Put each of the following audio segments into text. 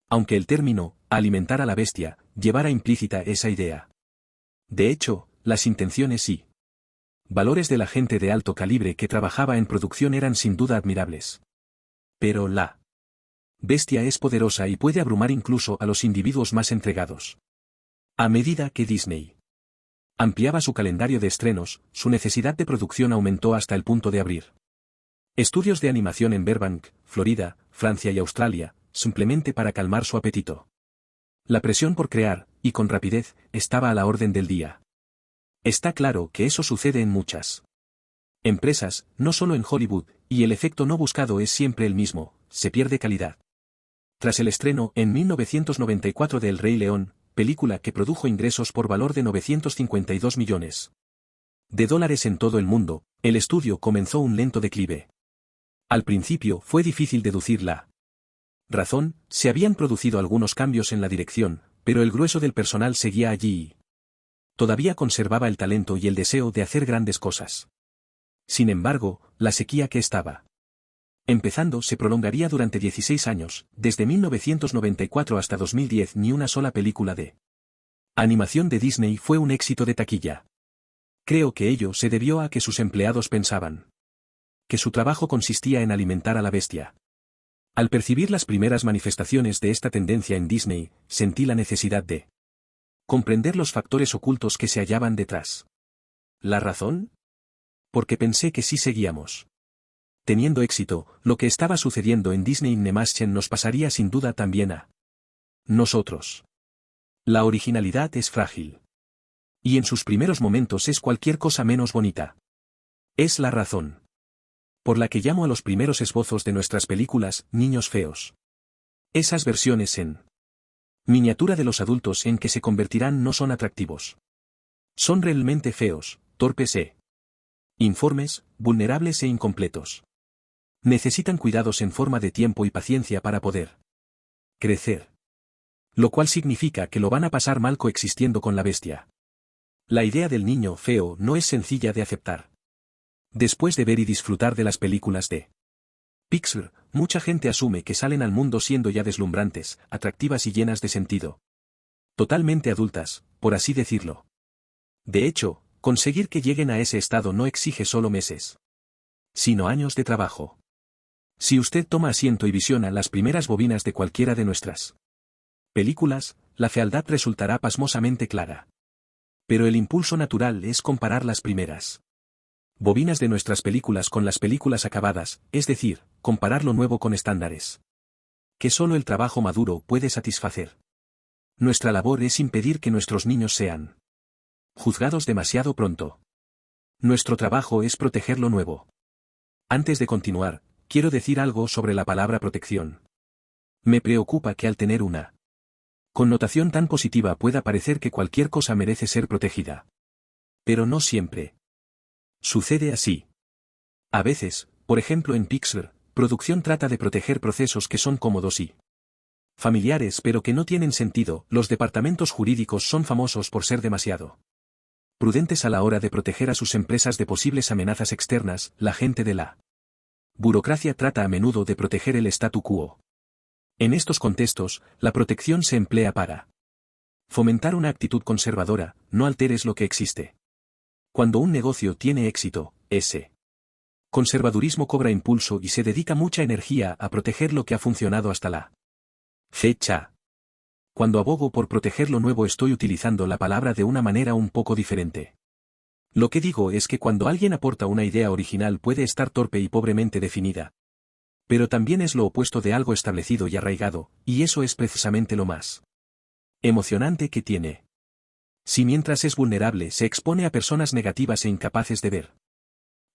Aunque el término, alimentar a la bestia, llevara implícita esa idea. De hecho, las intenciones y valores de la gente de alto calibre que trabajaba en producción eran sin duda admirables. Pero la bestia es poderosa y puede abrumar incluso a los individuos más entregados. A medida que Disney ampliaba su calendario de estrenos, su necesidad de producción aumentó hasta el punto de abrir estudios de animación en Burbank, Florida, Francia y Australia, simplemente para calmar su apetito. La presión por crear, y con rapidez, estaba a la orden del día. Está claro que eso sucede en muchas empresas, no solo en Hollywood, y el efecto no buscado es siempre el mismo, se pierde calidad. Tras el estreno en 1994 de El Rey León, película que produjo ingresos por valor de 952 millones de dólares en todo el mundo, el estudio comenzó un lento declive. Al principio fue difícil deducir la razón, se habían producido algunos cambios en la dirección, pero el grueso del personal seguía allí y todavía conservaba el talento y el deseo de hacer grandes cosas. Sin embargo, la sequía que estaba empezando se prolongaría durante 16 años, desde 1994 hasta 2010 ni una sola película de animación de Disney fue un éxito de taquilla. Creo que ello se debió a que sus empleados pensaban que su trabajo consistía en alimentar a la bestia. Al percibir las primeras manifestaciones de esta tendencia en Disney, sentí la necesidad de comprender los factores ocultos que se hallaban detrás. ¿La razón? Porque pensé que si seguíamos teniendo éxito, lo que estaba sucediendo en Disney Animation nos pasaría sin duda también a nosotros. La originalidad es frágil. Y en sus primeros momentos es cualquier cosa menos bonita. Es la razón por la que llamo a los primeros esbozos de nuestras películas, niños feos. Esas versiones en miniatura de los adultos en que se convertirán no son atractivos. Son realmente feos, torpes informes, vulnerables e incompletos. Necesitan cuidados en forma de tiempo y paciencia para poder crecer. Lo cual significa que lo van a pasar mal coexistiendo con la bestia. La idea del niño feo no es sencilla de aceptar. Después de ver y disfrutar de las películas de Pixar, mucha gente asume que salen al mundo siendo ya deslumbrantes, atractivas y llenas de sentido. Totalmente adultas, por así decirlo. De hecho, conseguir que lleguen a ese estado no exige solo meses, sino años de trabajo. Si usted toma asiento y visiona las primeras bobinas de cualquiera de nuestras películas, la fealdad resultará pasmosamente clara. Pero el impulso natural es comparar las primeras bobinas de nuestras películas con las películas acabadas, es decir, comparar lo nuevo con estándares que solo el trabajo maduro puede satisfacer. Nuestra labor es impedir que nuestros niños sean juzgados demasiado pronto. Nuestro trabajo es proteger lo nuevo. Antes de continuar, quiero decir algo sobre la palabra protección. Me preocupa que al tener una connotación tan positiva pueda parecer que cualquier cosa merece ser protegida. Pero no siempre sucede así. A veces, por ejemplo en Pixar, producción trata de proteger procesos que son cómodos y familiares pero que no tienen sentido. Los departamentos jurídicos son famosos por ser demasiado prudentes a la hora de proteger a sus empresas de posibles amenazas externas. La gente de la burocracia trata a menudo de proteger el statu quo. En estos contextos, la protección se emplea para fomentar una actitud conservadora, no alteres lo que existe. Cuando un negocio tiene éxito, ese conservadurismo cobra impulso y se dedica mucha energía a proteger lo que ha funcionado hasta la fecha. Cuando abogo por proteger lo nuevo estoy utilizando la palabra de una manera un poco diferente. Lo que digo es que cuando alguien aporta una idea original puede estar torpe y pobremente definida. Pero también es lo opuesto de algo establecido y arraigado, y eso es precisamente lo más emocionante que tiene. Si mientras es vulnerable se expone a personas negativas e incapaces de ver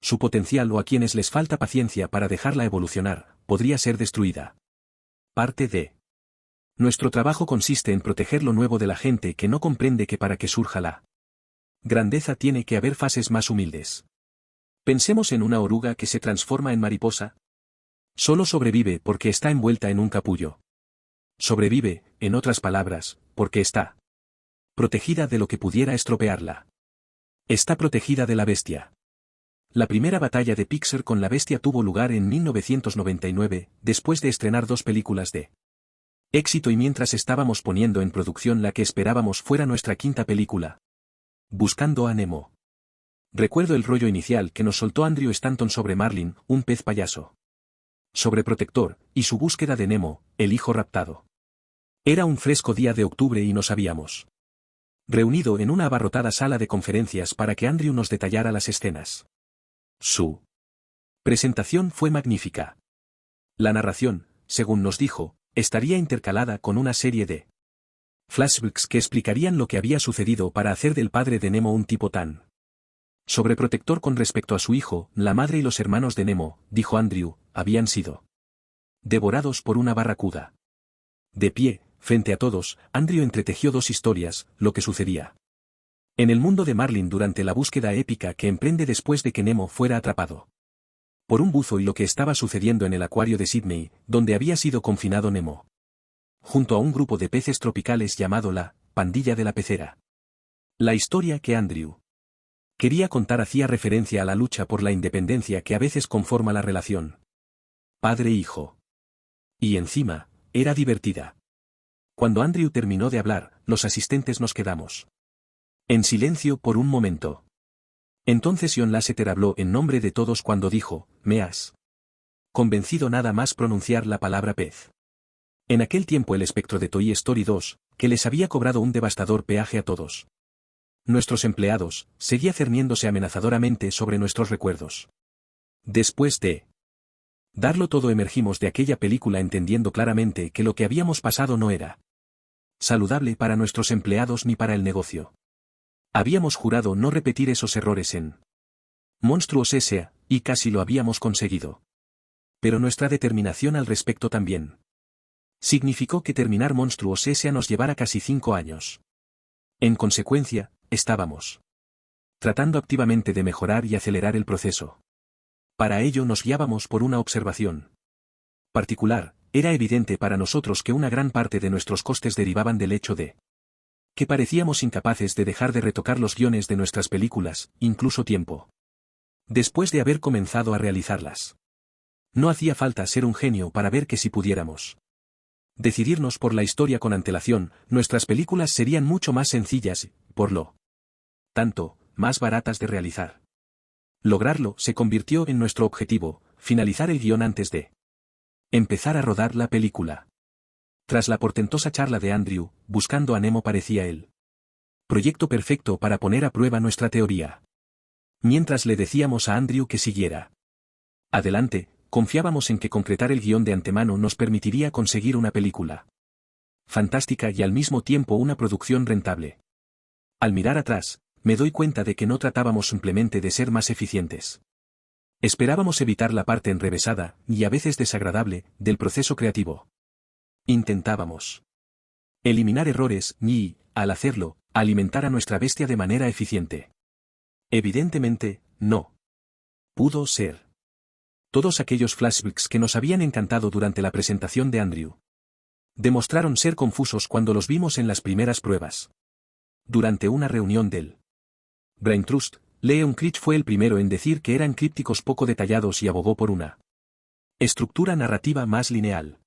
su potencial o a quienes les falta paciencia para dejarla evolucionar, podría ser destruida. Parte de nuestro trabajo consiste en proteger lo nuevo de la gente que no comprende que para que surja la grandeza tiene que haber fases más humildes. Pensemos en una oruga que se transforma en mariposa. Solo sobrevive porque está envuelta en un capullo. Sobrevive, en otras palabras, porque está protegida de lo que pudiera estropearla. Está protegida de la bestia. La primera batalla de Pixar con la bestia tuvo lugar en 1999, después de estrenar 2 películas de Éxito y mientras estábamos poniendo en producción la que esperábamos fuera nuestra quinta película. Buscando a Nemo. Recuerdo el rollo inicial que nos soltó Andrew Stanton sobre Marlin, un pez payaso. Sobreprotector, y su búsqueda de Nemo, el hijo raptado. Era un fresco día de octubre y nos habíamos reunido en una abarrotada sala de conferencias para que Andrew nos detallara las escenas. Su presentación fue magnífica. La narración, según nos dijo, estaría intercalada con una serie de flashbacks que explicarían lo que había sucedido para hacer del padre de Nemo un tipo tan sobreprotector con respecto a su hijo. La madre y los hermanos de Nemo, dijo Andrew, habían sido devorados por una barracuda. De pie, frente a todos, Andrew entretejió dos historias, lo que sucedía en el mundo de Marlin durante la búsqueda épica que emprende después de que Nemo fuera atrapado por un buzo y lo que estaba sucediendo en el acuario de Sydney, donde había sido confinado Nemo, junto a un grupo de peces tropicales llamado la Pandilla de la Pecera. La historia que Andrew quería contar hacía referencia a la lucha por la independencia que a veces conforma la relación padre-hijo. Y encima, era divertida. Cuando Andrew terminó de hablar, los asistentes nos quedamos en silencio por un momento. Entonces John Lasseter habló en nombre de todos cuando dijo, «Me has convencido nada más pronunciar la palabra pez». En aquel tiempo el espectro de Toy Story 2, que les había cobrado un devastador peaje a todos nuestros empleados, seguía cerniéndose amenazadoramente sobre nuestros recuerdos. Después de darlo todo emergimos de aquella película entendiendo claramente que lo que habíamos pasado no era saludable para nuestros empleados ni para el negocio. Habíamos jurado no repetir esos errores en Monstruos S.A., y casi lo habíamos conseguido. Pero nuestra determinación al respecto también significó que terminar Monstruos S.A. nos llevara casi 5 años. En consecuencia, estábamos tratando activamente de mejorar y acelerar el proceso. Para ello nos guiábamos por una observación particular. Era evidente para nosotros que una gran parte de nuestros costes derivaban del hecho de que parecíamos incapaces de dejar de retocar los guiones de nuestras películas, incluso tiempo después de haber comenzado a realizarlas. No hacía falta ser un genio para ver que si pudiéramos decidirnos por la historia con antelación, nuestras películas serían mucho más sencillas, por lo tanto, más baratas de realizar. Lograrlo se convirtió en nuestro objetivo, finalizar el guión antes de empezar a rodar la película. Tras la portentosa charla de Andrew, Buscando a Nemo parecía el proyecto perfecto para poner a prueba nuestra teoría. Mientras le decíamos a Andrew que siguiera adelante, confiábamos en que concretar el guión de antemano nos permitiría conseguir una película fantástica y al mismo tiempo una producción rentable. Al mirar atrás, me doy cuenta de que no tratábamos simplemente de ser más eficientes. Esperábamos evitar la parte enrevesada, y a veces desagradable, del proceso creativo. Intentábamos eliminar errores y, al hacerlo, alimentar a nuestra bestia de manera eficiente. Evidentemente, no pudo ser. Todos aquellos flashbacks que nos habían encantado durante la presentación de Andrew demostraron ser confusos cuando los vimos en las primeras pruebas. Durante una reunión del Brain Trust, Leon Critch fue el primero en decir que eran crípticos poco detallados y abogó por una estructura narrativa más lineal.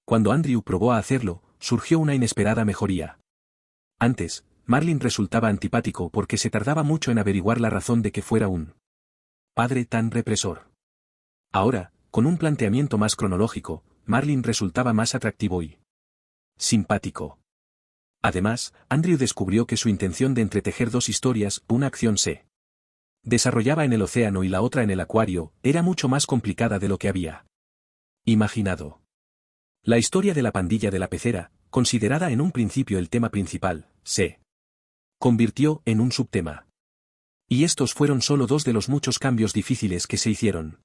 Cuando Andrew probó a hacerlo, surgió una inesperada mejoría. Antes, Marlin resultaba antipático porque se tardaba mucho en averiguar la razón de que fuera un padre tan represor. Ahora, con un planteamiento más cronológico, Marlin resultaba más atractivo y simpático. Además, Andrew descubrió que su intención de entretejer dos historias, una acción se desarrollaba en el océano y la otra en el acuario, era mucho más complicada de lo que había imaginado. La historia de la pandilla de la pecera, considerada en un principio el tema principal, se convirtió en un subtema. Y estos fueron solo dos de los muchos cambios difíciles que se hicieron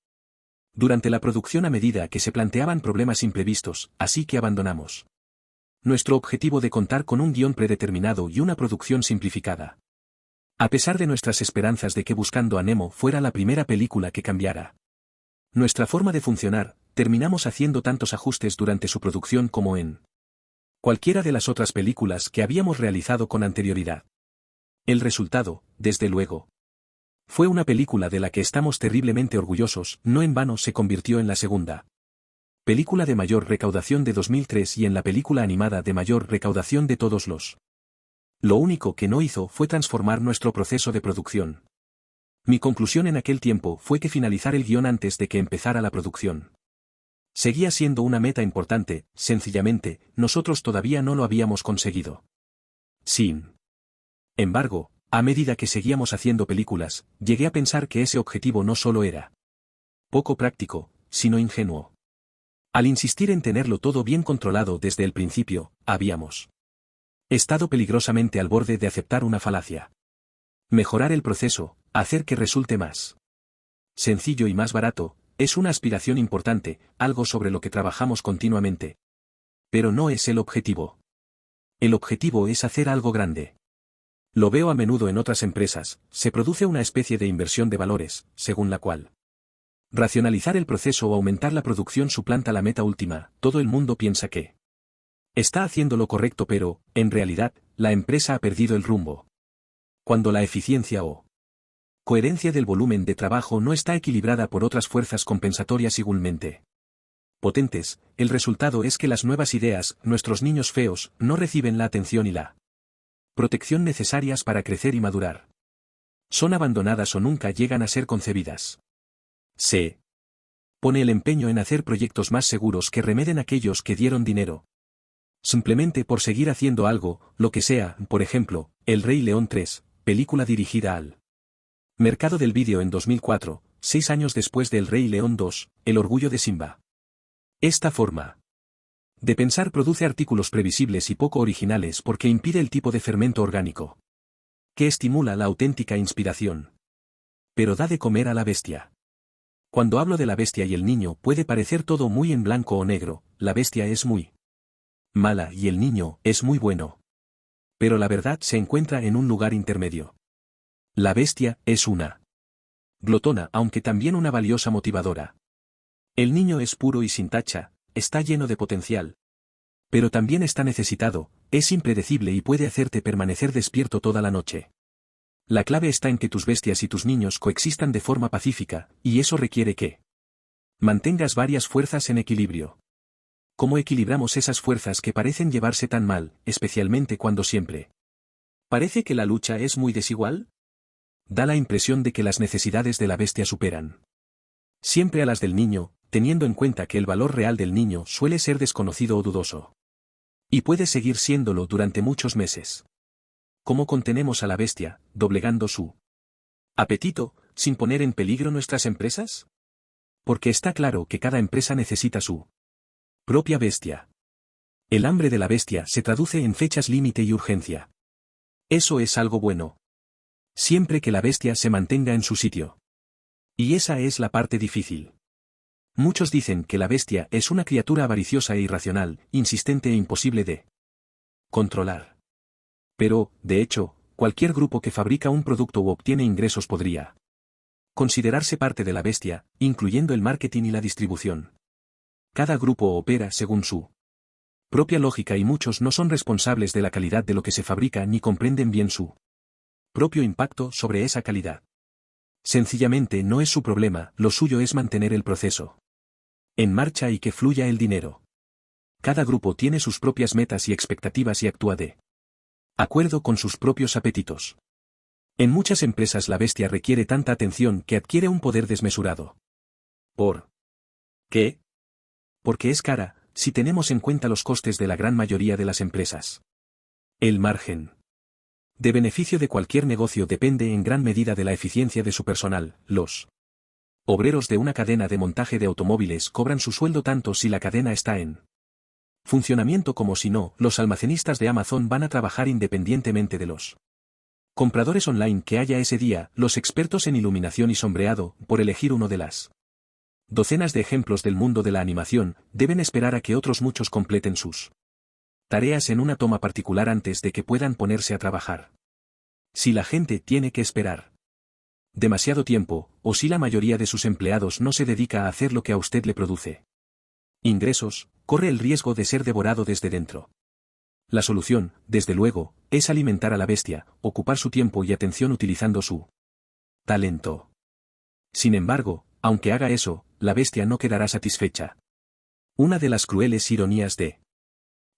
durante la producción a medida que se planteaban problemas imprevistos, así que abandonamos nuestro objetivo de contar con un guión predeterminado y una producción simplificada. A pesar de nuestras esperanzas de que Buscando a Nemo fuera la primera película que cambiara nuestra forma de funcionar, terminamos haciendo tantos ajustes durante su producción como en cualquiera de las otras películas que habíamos realizado con anterioridad. El resultado, desde luego, fue una película de la que estamos terriblemente orgullosos. No en vano se convirtió en la segunda Película de mayor recaudación de 2003 y en la película animada de mayor recaudación de todos los. Lo único que no hizo fue transformar nuestro proceso de producción. Mi conclusión en aquel tiempo fue que finalizar el guión antes de que empezara la producción seguía siendo una meta importante, sencillamente, nosotros todavía no lo habíamos conseguido. Sin embargo, a medida que seguíamos haciendo películas, llegué a pensar que ese objetivo no solo era poco práctico, sino ingenuo. Al insistir en tenerlo todo bien controlado desde el principio, habíamos estado peligrosamente al borde de aceptar una falacia. Mejorar el proceso, hacer que resulte más sencillo y más barato, es una aspiración importante, algo sobre lo que trabajamos continuamente. Pero no es el objetivo. El objetivo es hacer algo grande. Lo veo a menudo en otras empresas, se produce una especie de inversión de valores, según la cual racionalizar el proceso o aumentar la producción suplanta la meta última. Todo el mundo piensa que está haciendo lo correcto, pero, en realidad, la empresa ha perdido el rumbo. Cuando la eficiencia o coherencia del volumen de trabajo no está equilibrada por otras fuerzas compensatorias igualmente potentes, el resultado es que las nuevas ideas, nuestros niños feos, no reciben la atención y la protección necesarias para crecer y madurar. Son abandonadas o nunca llegan a ser concebidas. Se pone el empeño en hacer proyectos más seguros que remeden aquellos que dieron dinero simplemente por seguir haciendo algo, lo que sea, por ejemplo, El Rey León 3, película dirigida al mercado del vídeo en 2004, 6 años después de El Rey León 2, El orgullo de Simba. Esta forma de pensar produce artículos previsibles y poco originales porque impide el tipo de fermento orgánico que estimula la auténtica inspiración. Pero da de comer a la bestia. Cuando hablo de la bestia y el niño puede parecer todo muy en blanco o negro, la bestia es muy mala y el niño es muy bueno. Pero la verdad se encuentra en un lugar intermedio. La bestia es una glotona, aunque también una valiosa motivadora. El niño es puro y sin tacha, está lleno de potencial. Pero también está necesitado, es impredecible y puede hacerte permanecer despierto toda la noche. La clave está en que tus bestias y tus niños coexistan de forma pacífica, y eso requiere que mantengas varias fuerzas en equilibrio. ¿Cómo equilibramos esas fuerzas que parecen llevarse tan mal, especialmente cuando siempre parece que la lucha es muy desigual? Da la impresión de que las necesidades de la bestia superan siempre a las del niño, teniendo en cuenta que el valor real del niño suele ser desconocido o dudoso. Y puede seguir siéndolo durante muchos meses. ¿Cómo contenemos a la bestia, doblegando su apetito, sin poner en peligro nuestras empresas? Porque está claro que cada empresa necesita su propia bestia. El hambre de la bestia se traduce en fechas límite y urgencia. Eso es algo bueno. Siempre que la bestia se mantenga en su sitio. Y esa es la parte difícil. Muchos dicen que la bestia es una criatura avariciosa e irracional, insistente e imposible de controlar. Pero, de hecho, cualquier grupo que fabrica un producto u obtiene ingresos podría considerarse parte de la bestia, incluyendo el marketing y la distribución. Cada grupo opera según su propia lógica y muchos no son responsables de la calidad de lo que se fabrica ni comprenden bien su propio impacto sobre esa calidad. Sencillamente no es su problema, lo suyo es mantener el proceso en marcha y que fluya el dinero. Cada grupo tiene sus propias metas y expectativas y actúa de acuerdo con sus propios apetitos. En muchas empresas la bestia requiere tanta atención que adquiere un poder desmesurado. ¿Por qué? Porque es cara, si tenemos en cuenta los costes de la gran mayoría de las empresas. El margen de beneficio de cualquier negocio depende en gran medida de la eficiencia de su personal. Los obreros de una cadena de montaje de automóviles cobran su sueldo tanto si la cadena está en funcionamiento como si no. Los almacenistas de Amazon van a trabajar independientemente de los compradores online que haya ese día. Los expertos en iluminación y sombreado, por elegir uno de las docenas de ejemplos del mundo de la animación, deben esperar a que otros muchos completen sus tareas en una toma particular antes de que puedan ponerse a trabajar. Si la gente tiene que esperar demasiado tiempo, o si la mayoría de sus empleados no se dedica a hacer lo que a usted le produce ingresos, corre el riesgo de ser devorado desde dentro. La solución, desde luego, es alimentar a la bestia, ocupar su tiempo y atención utilizando su talento. Sin embargo, aunque haga eso, la bestia no quedará satisfecha. Una de las crueles ironías de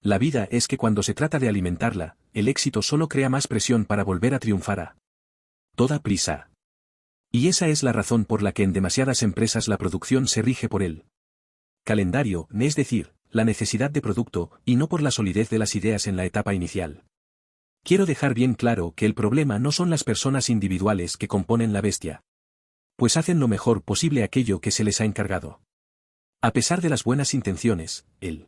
la vida es que cuando se trata de alimentarla, el éxito solo crea más presión para volver a triunfar a toda prisa. Y esa es la razón por la que en demasiadas empresas la producción se rige por el calendario, es decir, la necesidad de producto, y no por la solidez de las ideas en la etapa inicial. Quiero dejar bien claro que el problema no son las personas individuales que componen la bestia, pues hacen lo mejor posible aquello que se les ha encargado. A pesar de las buenas intenciones, el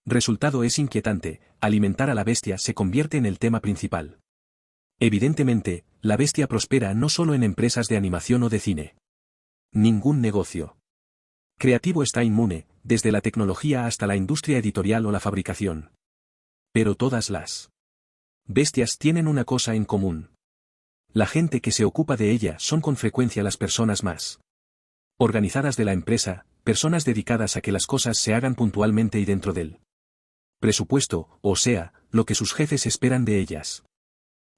resultado es inquietante: alimentar a la bestia se convierte en el tema principal. Evidentemente, la bestia prospera no solo en empresas de animación o de cine. Ningún negocio creativo está inmune, desde la tecnología hasta la industria editorial o la fabricación. Pero todas las bestias tienen una cosa en común. La gente que se ocupa de ella son con frecuencia las personas más organizadas de la empresa, personas dedicadas a que las cosas se hagan puntualmente y dentro del presupuesto, o sea, lo que sus jefes esperan de ellas.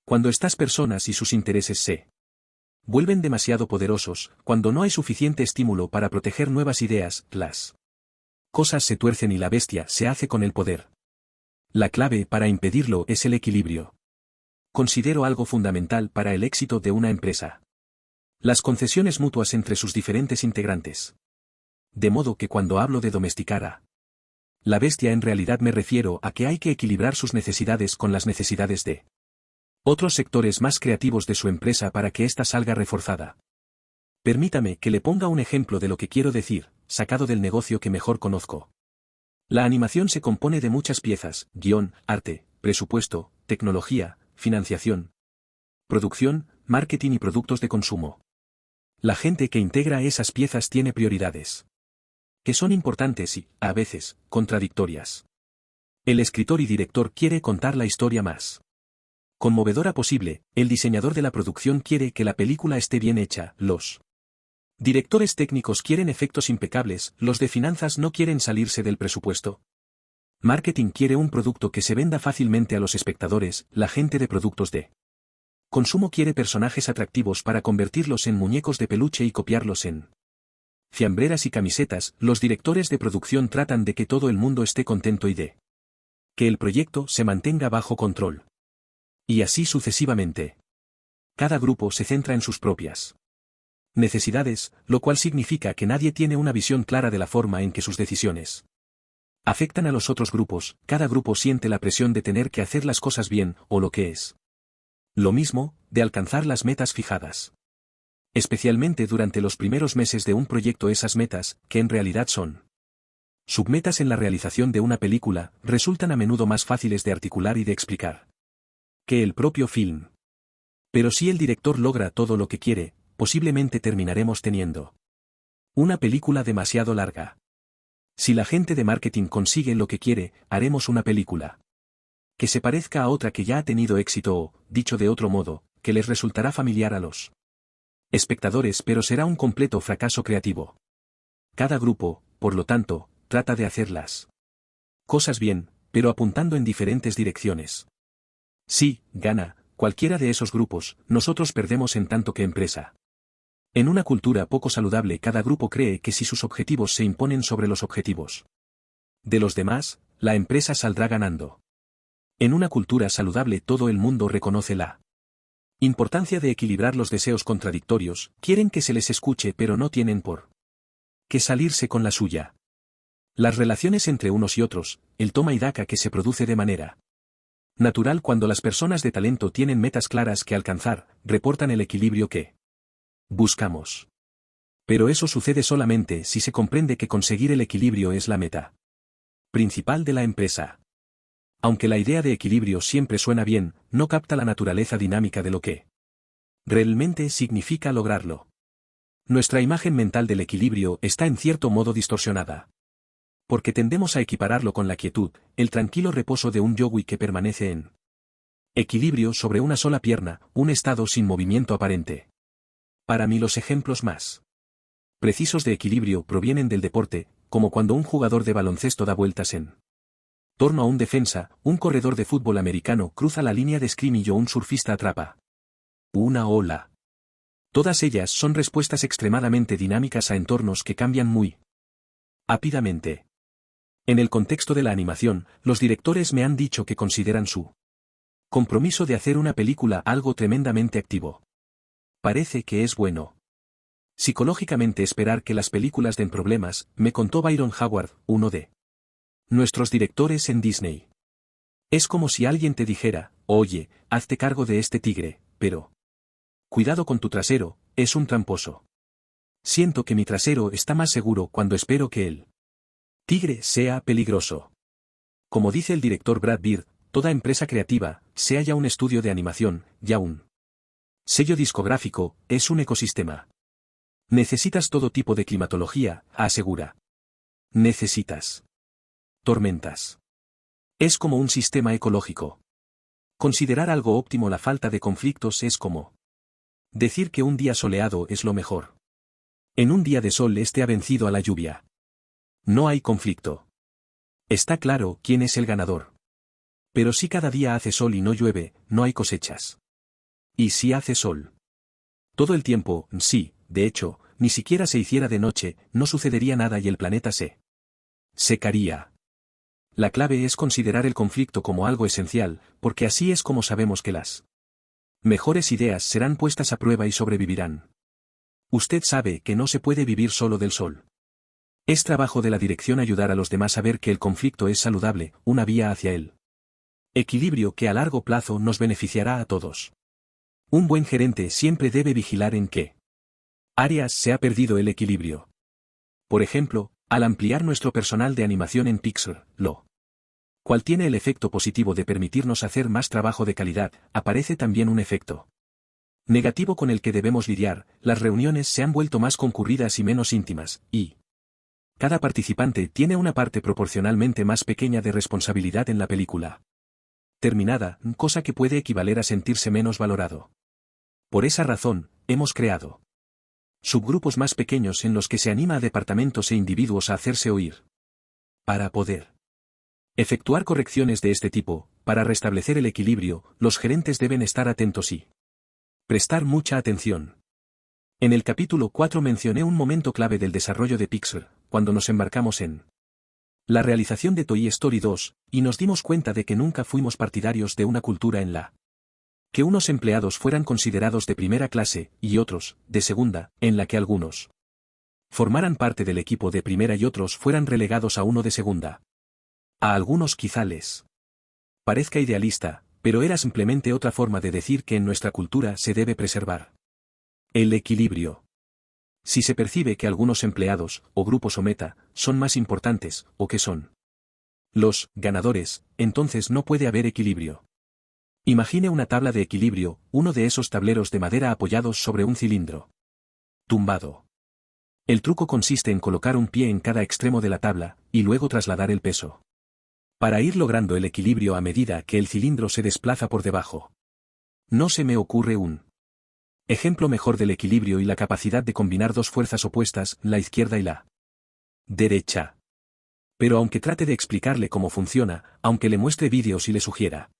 Cuando estas personas y sus intereses se vuelven demasiado poderosos, cuando no hay suficiente estímulo para proteger nuevas ideas, las cosas se tuercen y la bestia se hace con el poder. La clave para impedirlo es el equilibrio. Considero algo fundamental para el éxito de una empresa: las concesiones mutuas entre sus diferentes integrantes. De modo que cuando hablo de domesticar a la bestia, en realidad me refiero a que hay que equilibrar sus necesidades con las necesidades de otros sectores más creativos de su empresa para que ésta salga reforzada. Permítame que le ponga un ejemplo de lo que quiero decir, sacado del negocio que mejor conozco. La animación se compone de muchas piezas: guión, arte, presupuesto, tecnología, financiación, producción, marketing y productos de consumo. La gente que integra esas piezas tiene prioridades que son importantes y, a veces, contradictorias. El escritor y director quiere contar la historia más conmovedora posible, el diseñador de la producción quiere que la película esté bien hecha, los directores técnicos quieren efectos impecables, los de finanzas no quieren salirse del presupuesto. Marketing quiere un producto que se venda fácilmente a los espectadores, la gente de productos de consumo quiere personajes atractivos para convertirlos en muñecos de peluche y copiarlos en fiambreras y camisetas. Los directores de producción tratan de que todo el mundo esté contento y de que el proyecto se mantenga bajo control. Y así sucesivamente. Cada grupo se centra en sus propias necesidades, lo cual significa que nadie tiene una visión clara de la forma en que sus decisiones afectan a los otros grupos. Cada grupo siente la presión de tener que hacer las cosas bien, o lo que es lo mismo, de alcanzar las metas fijadas. Especialmente durante los primeros meses de un proyecto, esas metas, que en realidad son submetas en la realización de una película, resultan a menudo más fáciles de articular y de explicar que el propio film. Pero si el director logra todo lo que quiere, posiblemente terminaremos teniendo una película demasiado larga. Si la gente de marketing consigue lo que quiere, haremos una película que se parezca a otra que ya ha tenido éxito o, dicho de otro modo, que les resultará familiar a los espectadores, pero será un completo fracaso creativo. Cada grupo, por lo tanto, trata de hacer las cosas bien, pero apuntando en diferentes direcciones. Si gana cualquiera de esos grupos, nosotros perdemos en tanto que empresa. En una cultura poco saludable, cada grupo cree que si sus objetivos se imponen sobre los objetivos de los demás, la empresa saldrá ganando. En una cultura saludable, todo el mundo reconoce la importancia de equilibrar los deseos contradictorios, quieren que se les escuche pero no tienen por qué salirse con la suya. Las relaciones entre unos y otros, el toma y daca que se produce de manera natural cuando las personas de talento tienen metas claras que alcanzar, reportan el equilibrio que buscamos. Pero eso sucede solamente si se comprende que conseguir el equilibrio es la meta principal de la empresa. Aunque la idea de equilibrio siempre suena bien, no capta la naturaleza dinámica de lo que realmente significa lograrlo. Nuestra imagen mental del equilibrio está en cierto modo distorsionada. Porque tendemos a equipararlo con la quietud, el tranquilo reposo de un yogui que permanece en equilibrio sobre una sola pierna, un estado sin movimiento aparente. Para mí los ejemplos más precisos de equilibrio provienen del deporte, como cuando un jugador de baloncesto da vueltas en torno a un defensa, un corredor de fútbol americano cruza la línea de scrimmage o un surfista atrapa una ola. Todas ellas son respuestas extremadamente dinámicas a entornos que cambian muy rápidamente. En el contexto de la animación, los directores me han dicho que consideran su compromiso de hacer una película algo tremendamente activo. Parece que es bueno. Psicológicamente esperar que las películas den problemas, me contó Byron Howard, uno de nuestros directores en Disney. Es como si alguien te dijera, oye, hazte cargo de este tigre, pero cuidado con tu trasero, es un tramposo. Siento que mi trasero está más seguro cuando espero que el tigre sea peligroso. Como dice el director Brad Bird, toda empresa creativa, sea ya un estudio de animación, ya un sello discográfico, es un ecosistema. Necesitas todo tipo de climatología, asegura. Necesitas tormentas. Es como un sistema ecológico. Considerar algo óptimo la falta de conflictos es como decir que un día soleado es lo mejor. En un día de sol ha vencido a la lluvia. No hay conflicto. Está claro quién es el ganador. Pero si cada día hace sol y no llueve, no hay cosechas. ¿Y si hace sol? Todo el tiempo, sí, de hecho, ni siquiera se hiciera de noche, no sucedería nada y el planeta se secaría. La clave es considerar el conflicto como algo esencial, porque así es como sabemos que las mejores ideas serán puestas a prueba y sobrevivirán. Usted sabe que no se puede vivir solo del sol. Es trabajo de la dirección ayudar a los demás a ver que el conflicto es saludable, una vía hacia el equilibrio que a largo plazo nos beneficiará a todos. Un buen gerente siempre debe vigilar en qué áreas se ha perdido el equilibrio. Por ejemplo, al ampliar nuestro personal de animación en Pixar, lo cual tiene el efecto positivo de permitirnos hacer más trabajo de calidad, aparece también un efecto negativo con el que debemos lidiar. Las reuniones se han vuelto más concurridas y menos íntimas, y cada participante tiene una parte proporcionalmente más pequeña de responsabilidad en la película terminada, cosa que puede equivaler a sentirse menos valorado. Por esa razón, hemos creado subgrupos más pequeños en los que se anima a departamentos e individuos a hacerse oír. Para poder efectuar correcciones de este tipo, para restablecer el equilibrio, los gerentes deben estar atentos y prestar mucha atención. En el capítulo 4 mencioné un momento clave del desarrollo de Pixar, cuando nos embarcamos en la realización de Toy Story 2, y nos dimos cuenta de que nunca fuimos partidarios de una cultura en la que unos empleados fueran considerados de primera clase, y otros, de segunda, en la que algunos formaran parte del equipo de primera y otros fueran relegados a uno de segunda. A algunos quizá les parezca idealista, pero era simplemente otra forma de decir que en nuestra cultura se debe preservar el equilibrio. Si se percibe que algunos empleados, o grupos o meta, son más importantes, o que son los ganadores, entonces no puede haber equilibrio. Imagine una tabla de equilibrio, uno de esos tableros de madera apoyados sobre un cilindro tumbado. El truco consiste en colocar un pie en cada extremo de la tabla, y luego trasladar el peso para ir logrando el equilibrio a medida que el cilindro se desplaza por debajo. No se me ocurre un ejemplo mejor del equilibrio y la capacidad de combinar dos fuerzas opuestas, la izquierda y la derecha. Pero aunque trate de explicarle cómo funciona, aunque le muestre vídeos y le sugiera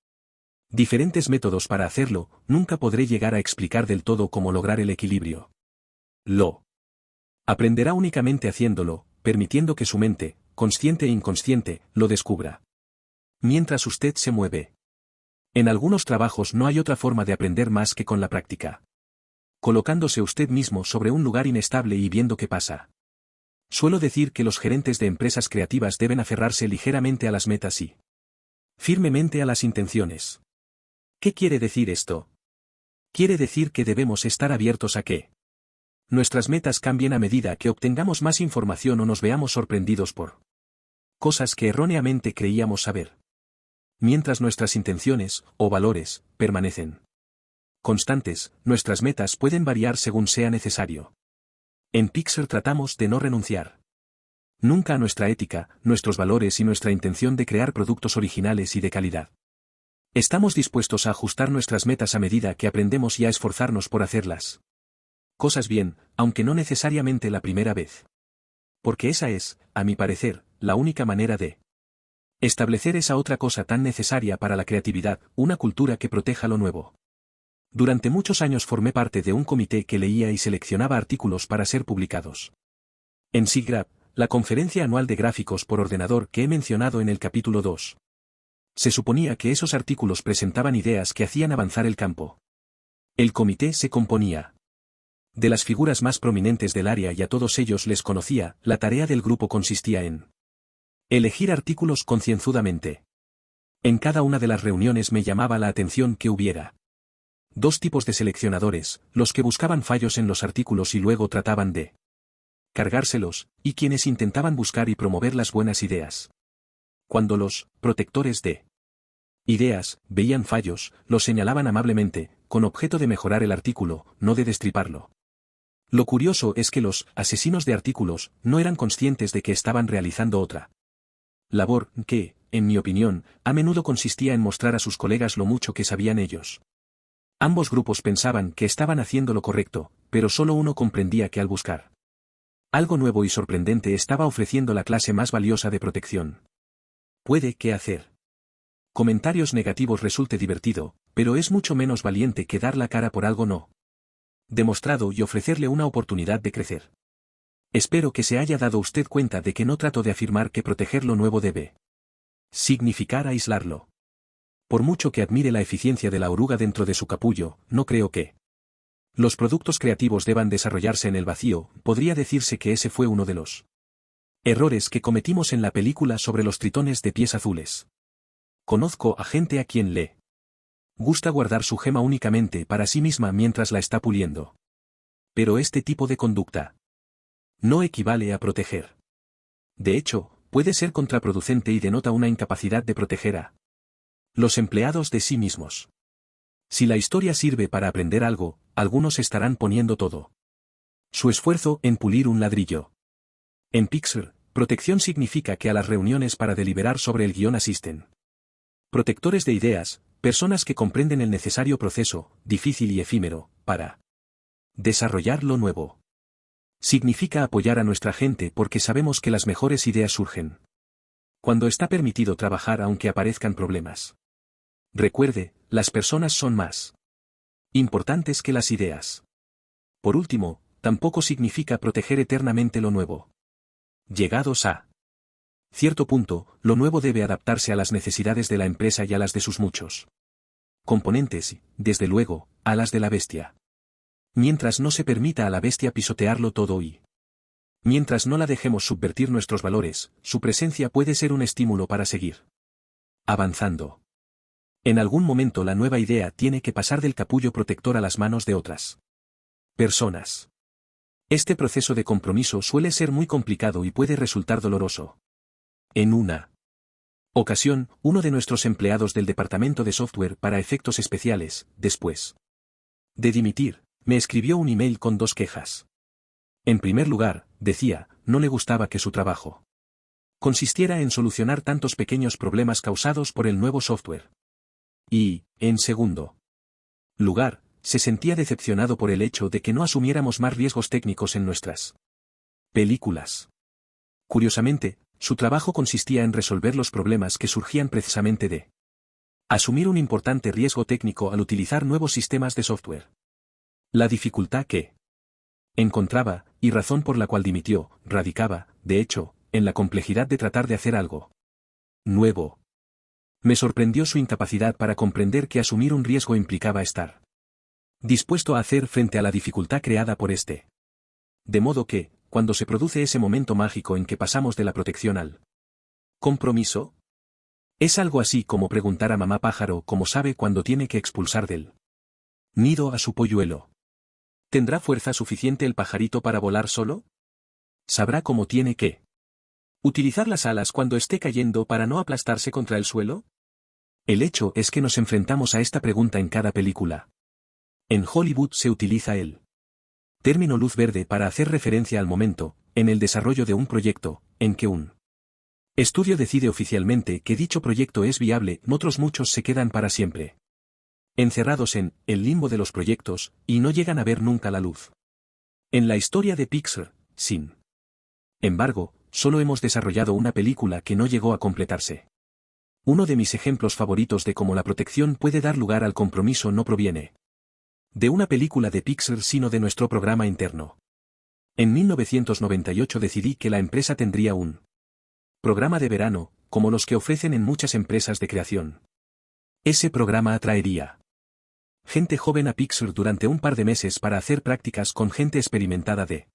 diferentes métodos para hacerlo, nunca podré llegar a explicar del todo cómo lograr el equilibrio. Lo aprenderá únicamente haciéndolo, permitiendo que su mente, consciente e inconsciente, lo descubra. Mientras usted se mueve. En algunos trabajos no hay otra forma de aprender más que con la práctica. Colocándose usted mismo sobre un lugar inestable y viendo qué pasa. Suelo decir que los gerentes de empresas creativas deben aferrarse ligeramente a las metas y firmemente a las intenciones. ¿Qué quiere decir esto? Quiere decir que debemos estar abiertos a que nuestras metas cambien a medida que obtengamos más información o nos veamos sorprendidos por cosas que erróneamente creíamos saber. Mientras nuestras intenciones, o valores, permanecen constantes, nuestras metas pueden variar según sea necesario. En Pixar tratamos de no renunciar nunca a nuestra ética, nuestros valores y nuestra intención de crear productos originales y de calidad. Estamos dispuestos a ajustar nuestras metas a medida que aprendemos y a esforzarnos por hacerlas cosas bien, aunque no necesariamente la primera vez. Porque esa es, a mi parecer, la única manera de establecer esa otra cosa tan necesaria para la creatividad, una cultura que proteja lo nuevo. Durante muchos años formé parte de un comité que leía y seleccionaba artículos para ser publicados en SIGGRAPH, la conferencia anual de gráficos por ordenador que he mencionado en el capítulo 2. Se suponía que esos artículos presentaban ideas que hacían avanzar el campo. El comité se componía de las figuras más prominentes del área y a todos ellos les conocía. La tarea del grupo consistía en elegir artículos concienzudamente. En cada una de las reuniones me llamaba la atención que hubiera dos tipos de seleccionadores, los que buscaban fallos en los artículos y luego trataban de cargárselos, y quienes intentaban buscar y promover las buenas ideas. Cuando los protectores de ideas veían fallos, los señalaban amablemente, con objeto de mejorar el artículo, no de destriparlo. Lo curioso es que los asesinos de artículos no eran conscientes de que estaban realizando otra labor que, en mi opinión, a menudo consistía en mostrar a sus colegas lo mucho que sabían ellos. Ambos grupos pensaban que estaban haciendo lo correcto, pero solo uno comprendía que al buscar algo nuevo y sorprendente estaba ofreciendo la clase más valiosa de protección. Puede que hacer comentarios negativos resulte divertido, pero es mucho menos valiente que dar la cara por algo no demostrado y ofrecerle una oportunidad de crecer. Espero que se haya dado usted cuenta de que no trato de afirmar que proteger lo nuevo debe significar aislarlo. Por mucho que admire la eficiencia de la oruga dentro de su capullo, no creo que los productos creativos deban desarrollarse en el vacío. Podría decirse que ese fue uno de los errores que cometimos en la película sobre los tritones de pies azules. Conozco a gente a quien le gusta guardar su gema únicamente para sí misma mientras la está puliendo. Pero este tipo de conducta no equivale a proteger. De hecho, puede ser contraproducente y denota una incapacidad de proteger a los empleados de sí mismos. Si la historia sirve para aprender algo, algunos estarán poniendo todo su esfuerzo en pulir un ladrillo. En Pixar, protección significa que a las reuniones para deliberar sobre el guión asisten protectores de ideas, personas que comprenden el necesario proceso, difícil y efímero, para desarrollar lo nuevo. Significa apoyar a nuestra gente porque sabemos que las mejores ideas surgen cuando está permitido trabajar aunque aparezcan problemas. Recuerde, las personas son más importantes que las ideas. Por último, tampoco significa proteger eternamente lo nuevo. Llegados a cierto punto, lo nuevo debe adaptarse a las necesidades de la empresa y a las de sus muchos componentes y, desde luego, a las de la bestia. Mientras no se permita a la bestia pisotearlo todo y mientras no la dejemos subvertir nuestros valores, su presencia puede ser un estímulo para seguir avanzando. En algún momento la nueva idea tiene que pasar del capullo protector a las manos de otras personas. Este proceso de compromiso suele ser muy complicado y puede resultar doloroso. En una ocasión, uno de nuestros empleados del departamento de software para efectos especiales, después de dimitir, me escribió un email con dos quejas. En primer lugar, decía, no le gustaba que su trabajo consistiera en solucionar tantos pequeños problemas causados por el nuevo software. Y, en segundo lugar, se sentía decepcionado por el hecho de que no asumiéramos más riesgos técnicos en nuestras películas. Curiosamente, su trabajo consistía en resolver los problemas que surgían precisamente de asumir un importante riesgo técnico al utilizar nuevos sistemas de software. La dificultad que encontraba, y razón por la cual dimitió, radicaba, de hecho, en la complejidad de tratar de hacer algo nuevo. Me sorprendió su incapacidad para comprender que asumir un riesgo implicaba estar dispuesto a hacer frente a la dificultad creada por este. De modo que, cuando se produce ese momento mágico en que pasamos de la protección al compromiso, es algo así como preguntar a mamá pájaro cómo sabe cuándo tiene que expulsar del nido a su polluelo. ¿Tendrá fuerza suficiente el pajarito para volar solo? ¿Sabrá cómo tiene que utilizar las alas cuando esté cayendo para no aplastarse contra el suelo? El hecho es que nos enfrentamos a esta pregunta en cada película. En Hollywood se utiliza el término luz verde para hacer referencia al momento, en el desarrollo de un proyecto, en que un estudio decide oficialmente que dicho proyecto es viable. Otros muchos se quedan para siempre encerrados en el limbo de los proyectos, y no llegan a ver nunca la luz. En la historia de Pixar, sin embargo, solo hemos desarrollado una película que no llegó a completarse. Uno de mis ejemplos favoritos de cómo la protección puede dar lugar al compromiso no proviene de una película de Pixar sino de nuestro programa interno. En 1998 decidí que la empresa tendría un programa de verano, como los que ofrecen en muchas empresas de creación. Ese programa atraería gente joven a Pixar durante un par de meses para hacer prácticas con gente experimentada de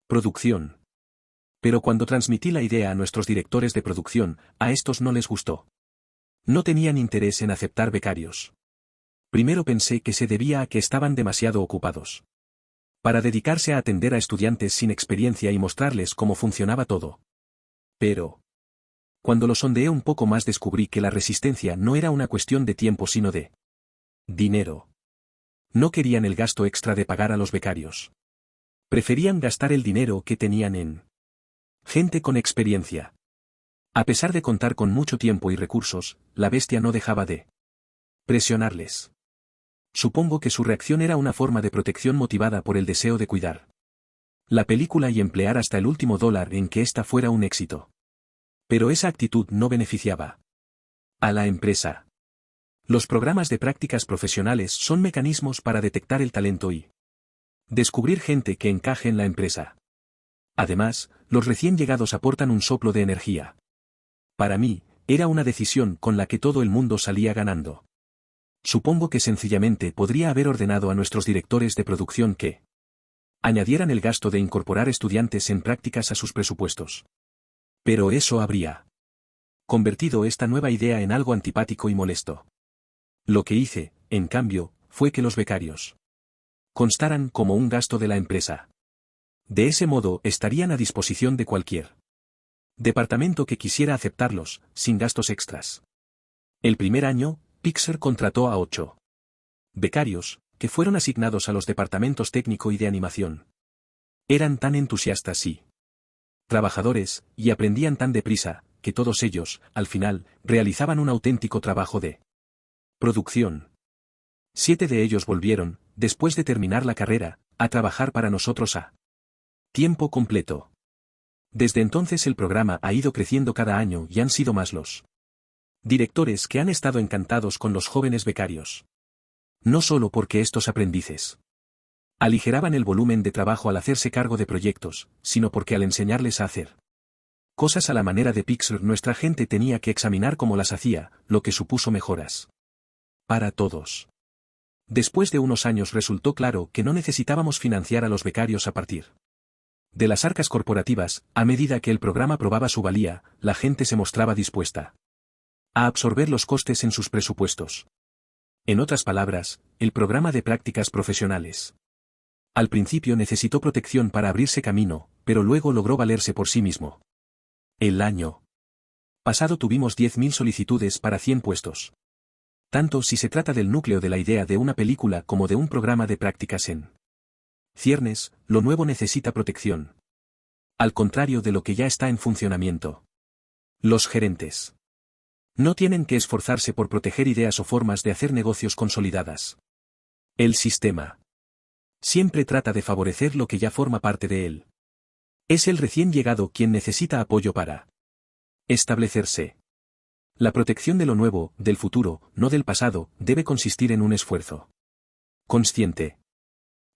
producción. Pero cuando transmití la idea a nuestros directores de producción, a estos no les gustó. No tenían interés en aceptar becarios. Primero pensé que se debía a que estaban demasiado ocupados para dedicarse a atender a estudiantes sin experiencia y mostrarles cómo funcionaba todo. Pero cuando lo sondeé un poco más descubrí que la resistencia no era una cuestión de tiempo sino de dinero. No querían el gasto extra de pagar a los becarios. Preferían gastar el dinero que tenían en gente con experiencia. A pesar de contar con mucho tiempo y recursos, la bestia no dejaba de presionarles. Supongo que su reacción era una forma de protección motivada por el deseo de cuidar la película y emplear hasta el último dólar en que ésta fuera un éxito. Pero esa actitud no beneficiaba a la empresa. Los programas de prácticas profesionales son mecanismos para detectar el talento y descubrir gente que encaje en la empresa. Además, los recién llegados aportan un soplo de energía. Para mí, era una decisión con la que todo el mundo salía ganando. Supongo que sencillamente podría haber ordenado a nuestros directores de producción que añadieran el gasto de incorporar estudiantes en prácticas a sus presupuestos. Pero eso habría convertido esta nueva idea en algo antipático y molesto. Lo que hice, en cambio, fue que los becarios constaran como un gasto de la empresa. De ese modo estarían a disposición de cualquier departamento que quisiera aceptarlos, sin gastos extras. El primer año, Pixar contrató a 8 becarios, que fueron asignados a los departamentos técnico y de animación. Eran tan entusiastas y trabajadores, y aprendían tan deprisa, que todos ellos, al final, realizaban un auténtico trabajo de producción. 7 de ellos volvieron, después de terminar la carrera, a trabajar para nosotros a tiempo completo. Desde entonces el programa ha ido creciendo cada año y han sido más los directores que han estado encantados con los jóvenes becarios. No solo porque estos aprendices aligeraban el volumen de trabajo al hacerse cargo de proyectos, sino porque al enseñarles a hacer cosas a la manera de Pixar nuestra gente tenía que examinar cómo las hacía, lo que supuso mejoras para todos. Después de unos años resultó claro que no necesitábamos financiar a los becarios a partir de las arcas corporativas. A medida que el programa probaba su valía, la gente se mostraba dispuesta a absorber los costes en sus presupuestos. En otras palabras, el programa de prácticas profesionales al principio necesitó protección para abrirse camino, pero luego logró valerse por sí mismo. El año pasado tuvimos 10.000 solicitudes para 100 puestos. Tanto si se trata del núcleo de la idea de una película como de un programa de prácticas en ciernes, lo nuevo necesita protección. Al contrario de lo que ya está en funcionamiento. Los gerentes no tienen que esforzarse por proteger ideas o formas de hacer negocios consolidadas. El sistema siempre trata de favorecer lo que ya forma parte de él. Es el recién llegado quien necesita apoyo para establecerse. La protección de lo nuevo, del futuro, no del pasado, debe consistir en un esfuerzo consciente.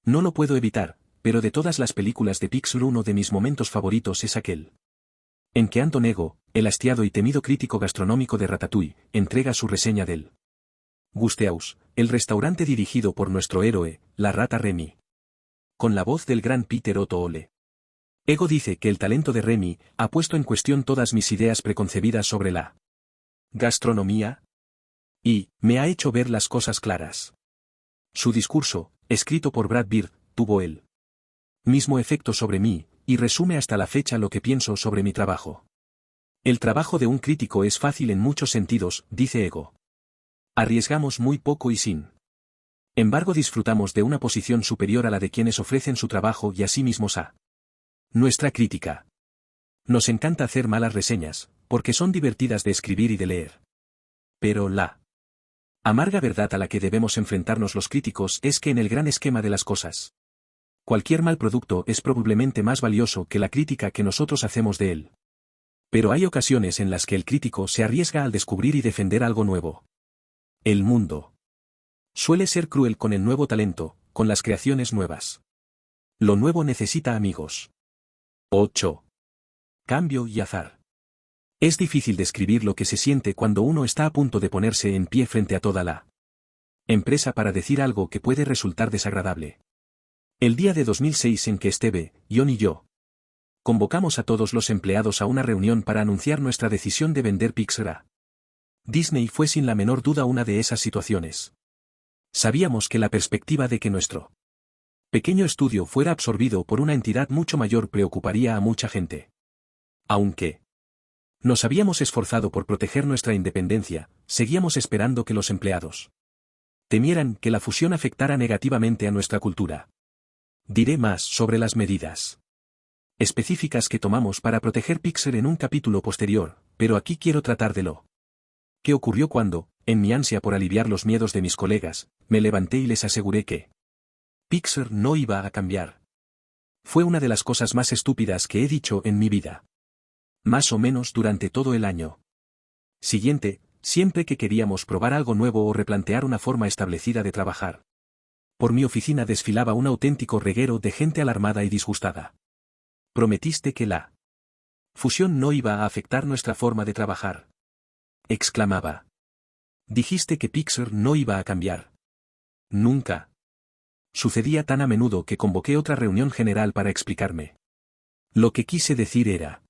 No lo puedo evitar, pero de todas las películas de Pixar uno de mis momentos favoritos es aquel en que Anton Ego, el hastiado y temido crítico gastronómico de Ratatouille, entrega su reseña del Gusteaus, el restaurante dirigido por nuestro héroe, la rata Remy. Con la voz del gran Peter Otto Ole. Ego dice que el talento de Remy ha puesto en cuestión todas mis ideas preconcebidas sobre la gastronomía y me ha hecho ver las cosas claras. Su discurso, escrito por Brad Bird, tuvo el mismo efecto sobre mí, y resume hasta la fecha lo que pienso sobre mi trabajo. El trabajo de un crítico es fácil en muchos sentidos, dice Ego. Arriesgamos muy poco y sin embargo disfrutamos de una posición superior a la de quienes ofrecen su trabajo y a sí mismos a nuestra crítica. Nos encanta hacer malas reseñas, porque son divertidas de escribir y de leer. Pero la amarga verdad a la que debemos enfrentarnos los críticos es que en el gran esquema de las cosas, cualquier mal producto es probablemente más valioso que la crítica que nosotros hacemos de él. Pero hay ocasiones en las que el crítico se arriesga al descubrir y defender algo nuevo. El mundo suele ser cruel con el nuevo talento, con las creaciones nuevas. Lo nuevo necesita amigos. 8. Cambio y azar. Es difícil describir lo que se siente cuando uno está a punto de ponerse en pie frente a toda la empresa para decir algo que puede resultar desagradable. El día de 2006 en que Steve, John y yo convocamos a todos los empleados a una reunión para anunciar nuestra decisión de vender Pixar a Disney fue sin la menor duda una de esas situaciones. Sabíamos que la perspectiva de que nuestro pequeño estudio fuera absorbido por una entidad mucho mayor preocuparía a mucha gente. Aunque nos habíamos esforzado por proteger nuestra independencia, seguíamos esperando que los empleados temieran que la fusión afectara negativamente a nuestra cultura. Diré más sobre las medidas específicas que tomamos para proteger Pixar en un capítulo posterior, pero aquí quiero tratar de lo que ocurrió cuando, en mi ansia por aliviar los miedos de mis colegas, me levanté y les aseguré que Pixar no iba a cambiar. Fue una de las cosas más estúpidas que he dicho en mi vida. Más o menos durante todo el año siguiente, siempre que queríamos probar algo nuevo o replantear una forma establecida de trabajar. Por mi oficina desfilaba un auténtico reguero de gente alarmada y disgustada. Prometiste que la fusión no iba a afectar nuestra forma de trabajar. Exclamaba. Dijiste que Pixar no iba a cambiar. Nunca. Sucedía tan a menudo que convoqué otra reunión general para explicarme. Lo que quise decir era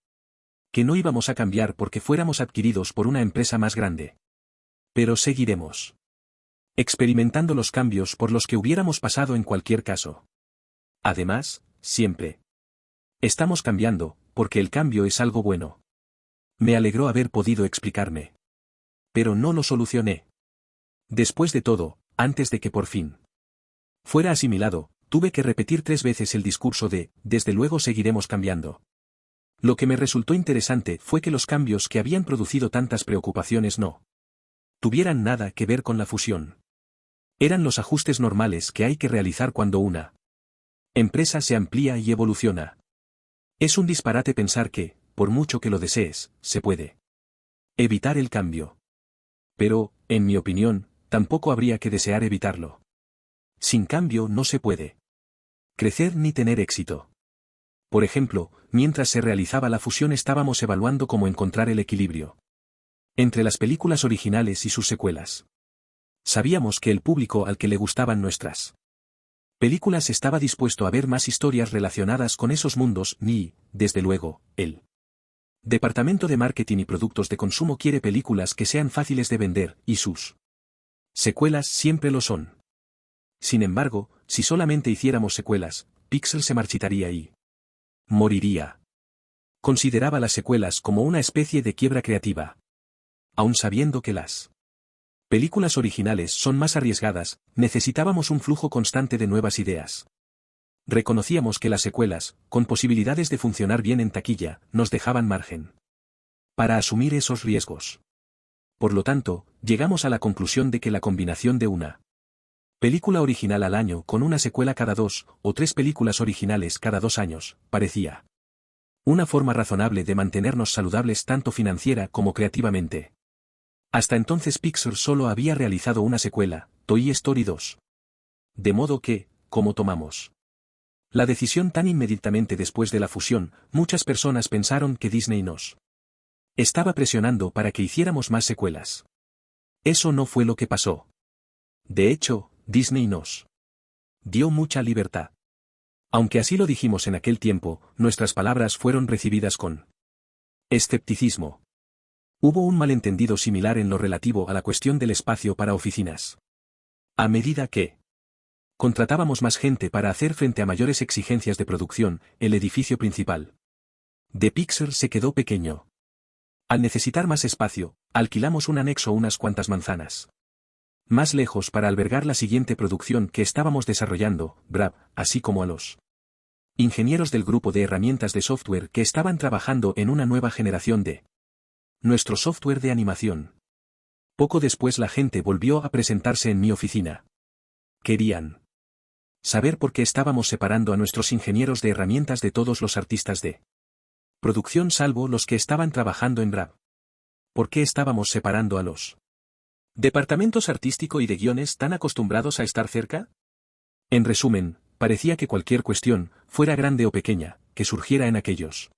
que no íbamos a cambiar porque fuéramos adquiridos por una empresa más grande. Pero seguiremos experimentando los cambios por los que hubiéramos pasado en cualquier caso. Además, siempre estamos cambiando, porque el cambio es algo bueno. Me alegró haber podido explicarme. Pero no lo solucioné. Después de todo, antes de que por fin fuera asimilado, tuve que repetir 3 veces el discurso de, desde luego seguiremos cambiando. Lo que me resultó interesante fue que los cambios que habían producido tantas preocupaciones no tuvieran nada que ver con la fusión. Eran los ajustes normales que hay que realizar cuando una empresa se amplía y evoluciona. Es un disparate pensar que, por mucho que lo desees, se puede evitar el cambio. Pero, en mi opinión, tampoco habría que desear evitarlo. Sin cambio no se puede crecer ni tener éxito. Por ejemplo, mientras se realizaba la fusión estábamos evaluando cómo encontrar el equilibrio entre las películas originales y sus secuelas. Sabíamos que el público al que le gustaban nuestras películas estaba dispuesto a ver más historias relacionadas con esos mundos y, desde luego, el Departamento de Marketing y Productos de Consumo quiere películas que sean fáciles de vender, y sus secuelas siempre lo son. Sin embargo, si solamente hiciéramos secuelas, Pixar se marchitaría y moriría. Consideraba las secuelas como una especie de quiebra creativa. Aun sabiendo que las películas originales son más arriesgadas, necesitábamos un flujo constante de nuevas ideas. Reconocíamos que las secuelas, con posibilidades de funcionar bien en taquilla, nos dejaban margen para asumir esos riesgos. Por lo tanto, llegamos a la conclusión de que la combinación de una película original al año con una secuela cada 2 o 3 películas originales cada 2 años, parecía una forma razonable de mantenernos saludables tanto financiera como creativamente. Hasta entonces Pixar solo había realizado una secuela, Toy Story 2. De modo que, como tomamos la decisión tan inmediatamente después de la fusión, muchas personas pensaron que Disney nos estaba presionando para que hiciéramos más secuelas. Eso no fue lo que pasó. De hecho, Disney nos dio mucha libertad. Aunque así lo dijimos en aquel tiempo, nuestras palabras fueron recibidas con escepticismo. Hubo un malentendido similar en lo relativo a la cuestión del espacio para oficinas. A medida que contratábamos más gente para hacer frente a mayores exigencias de producción, el edificio principal de Pixar se quedó pequeño. Al necesitar más espacio, alquilamos un anexo unas cuantas manzanas más lejos para albergar la siguiente producción que estábamos desarrollando, Brab, así como a los ingenieros del grupo de herramientas de software que estaban trabajando en una nueva generación de nuestro software de animación. Poco después la gente volvió a presentarse en mi oficina. Querían saber por qué estábamos separando a nuestros ingenieros de herramientas de todos los artistas de producción salvo los que estaban trabajando en Brab. ¿Por qué estábamos separando a los departamentos artístico y de guiones tan acostumbrados a estar cerca? En resumen, parecía que cualquier cuestión, fuera grande o pequeña, que surgiera en aquellos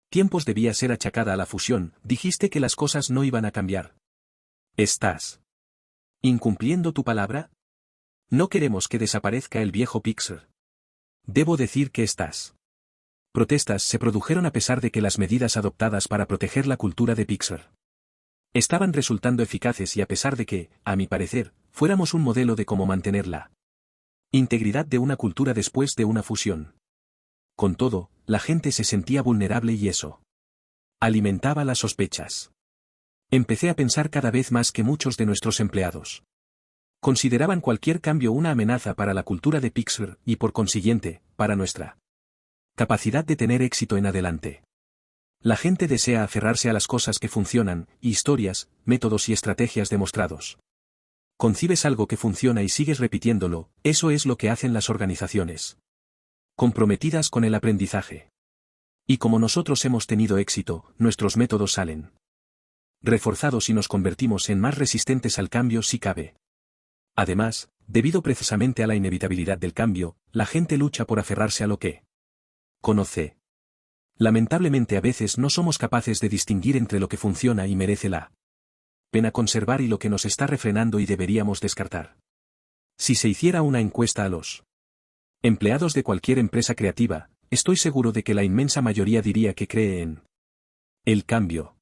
tiempos debía ser achacada a la fusión. Dijiste que las cosas no iban a cambiar. ¿Estás incumpliendo tu palabra? No queremos que desaparezca el viejo Pixar. Debo decir que estas protestas se produjeron a pesar de que las medidas adoptadas para proteger la cultura de Pixar estaban resultando eficaces y a pesar de que, a mi parecer, fuéramos un modelo de cómo mantener la integridad de una cultura después de una fusión. Con todo, la gente se sentía vulnerable y eso alimentaba las sospechas. Empecé a pensar cada vez más que muchos de nuestros empleados consideraban cualquier cambio una amenaza para la cultura de Pixar y por consiguiente, para nuestra capacidad de tener éxito en adelante. La gente desea aferrarse a las cosas que funcionan, historias, métodos y estrategias demostrados. Concibes algo que funciona y sigues repitiéndolo, eso es lo que hacen las organizaciones comprometidas con el aprendizaje. Y como nosotros hemos tenido éxito, nuestros métodos salen reforzados y nos convertimos en más resistentes al cambio si cabe. Además, debido precisamente a la inevitabilidad del cambio, la gente lucha por aferrarse a lo que conoce. Lamentablemente a veces no somos capaces de distinguir entre lo que funciona y merece la pena conservar y lo que nos está refrenando y deberíamos descartar. Si se hiciera una encuesta a los empleados de cualquier empresa creativa, estoy seguro de que la inmensa mayoría diría que cree en el cambio.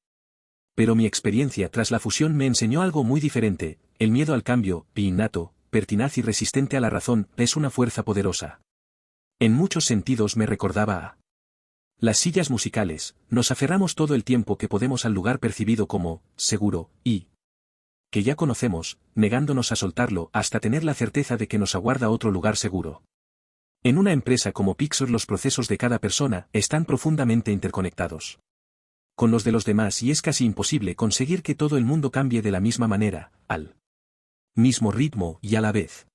Pero mi experiencia tras la fusión me enseñó algo muy diferente: el miedo al cambio, innato, pertinaz y resistente a la razón, es una fuerza poderosa. En muchos sentidos me recordaba a las sillas musicales. Nos aferramos todo el tiempo que podemos al lugar percibido como seguro y que ya conocemos, negándonos a soltarlo hasta tener la certeza de que nos aguarda otro lugar seguro. En una empresa como Pixar los procesos de cada persona están profundamente interconectados con los de los demás y es casi imposible conseguir que todo el mundo cambie de la misma manera, al mismo ritmo y a la vez.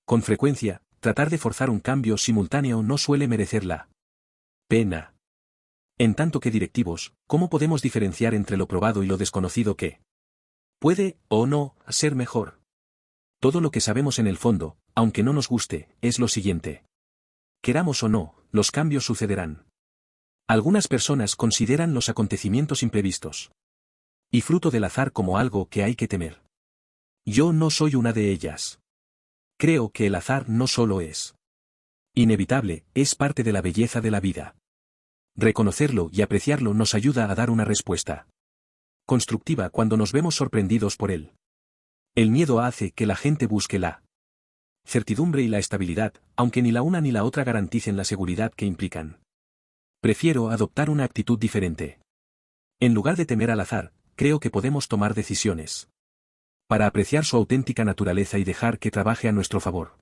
Con frecuencia, tratar de forzar un cambio simultáneo no suele merecer la pena. En tanto que directivos, ¿cómo podemos diferenciar entre lo probado y lo desconocido que puede, o no, ser mejor? Todo lo que sabemos en el fondo, aunque no nos guste, es lo siguiente. Queramos o no, los cambios sucederán. Algunas personas consideran los acontecimientos imprevistos y fruto del azar como algo que hay que temer. Yo no soy una de ellas. Creo que el azar no solo es inevitable, es parte de la belleza de la vida. Reconocerlo y apreciarlo nos ayuda a dar una respuesta constructiva cuando nos vemos sorprendidos por él. El miedo hace que la gente busque la certidumbre y la estabilidad, aunque ni la una ni la otra garanticen la seguridad que implican. Prefiero adoptar una actitud diferente. En lugar de temer al azar, creo que podemos tomar decisiones para apreciar su auténtica naturaleza y dejar que trabaje a nuestro favor.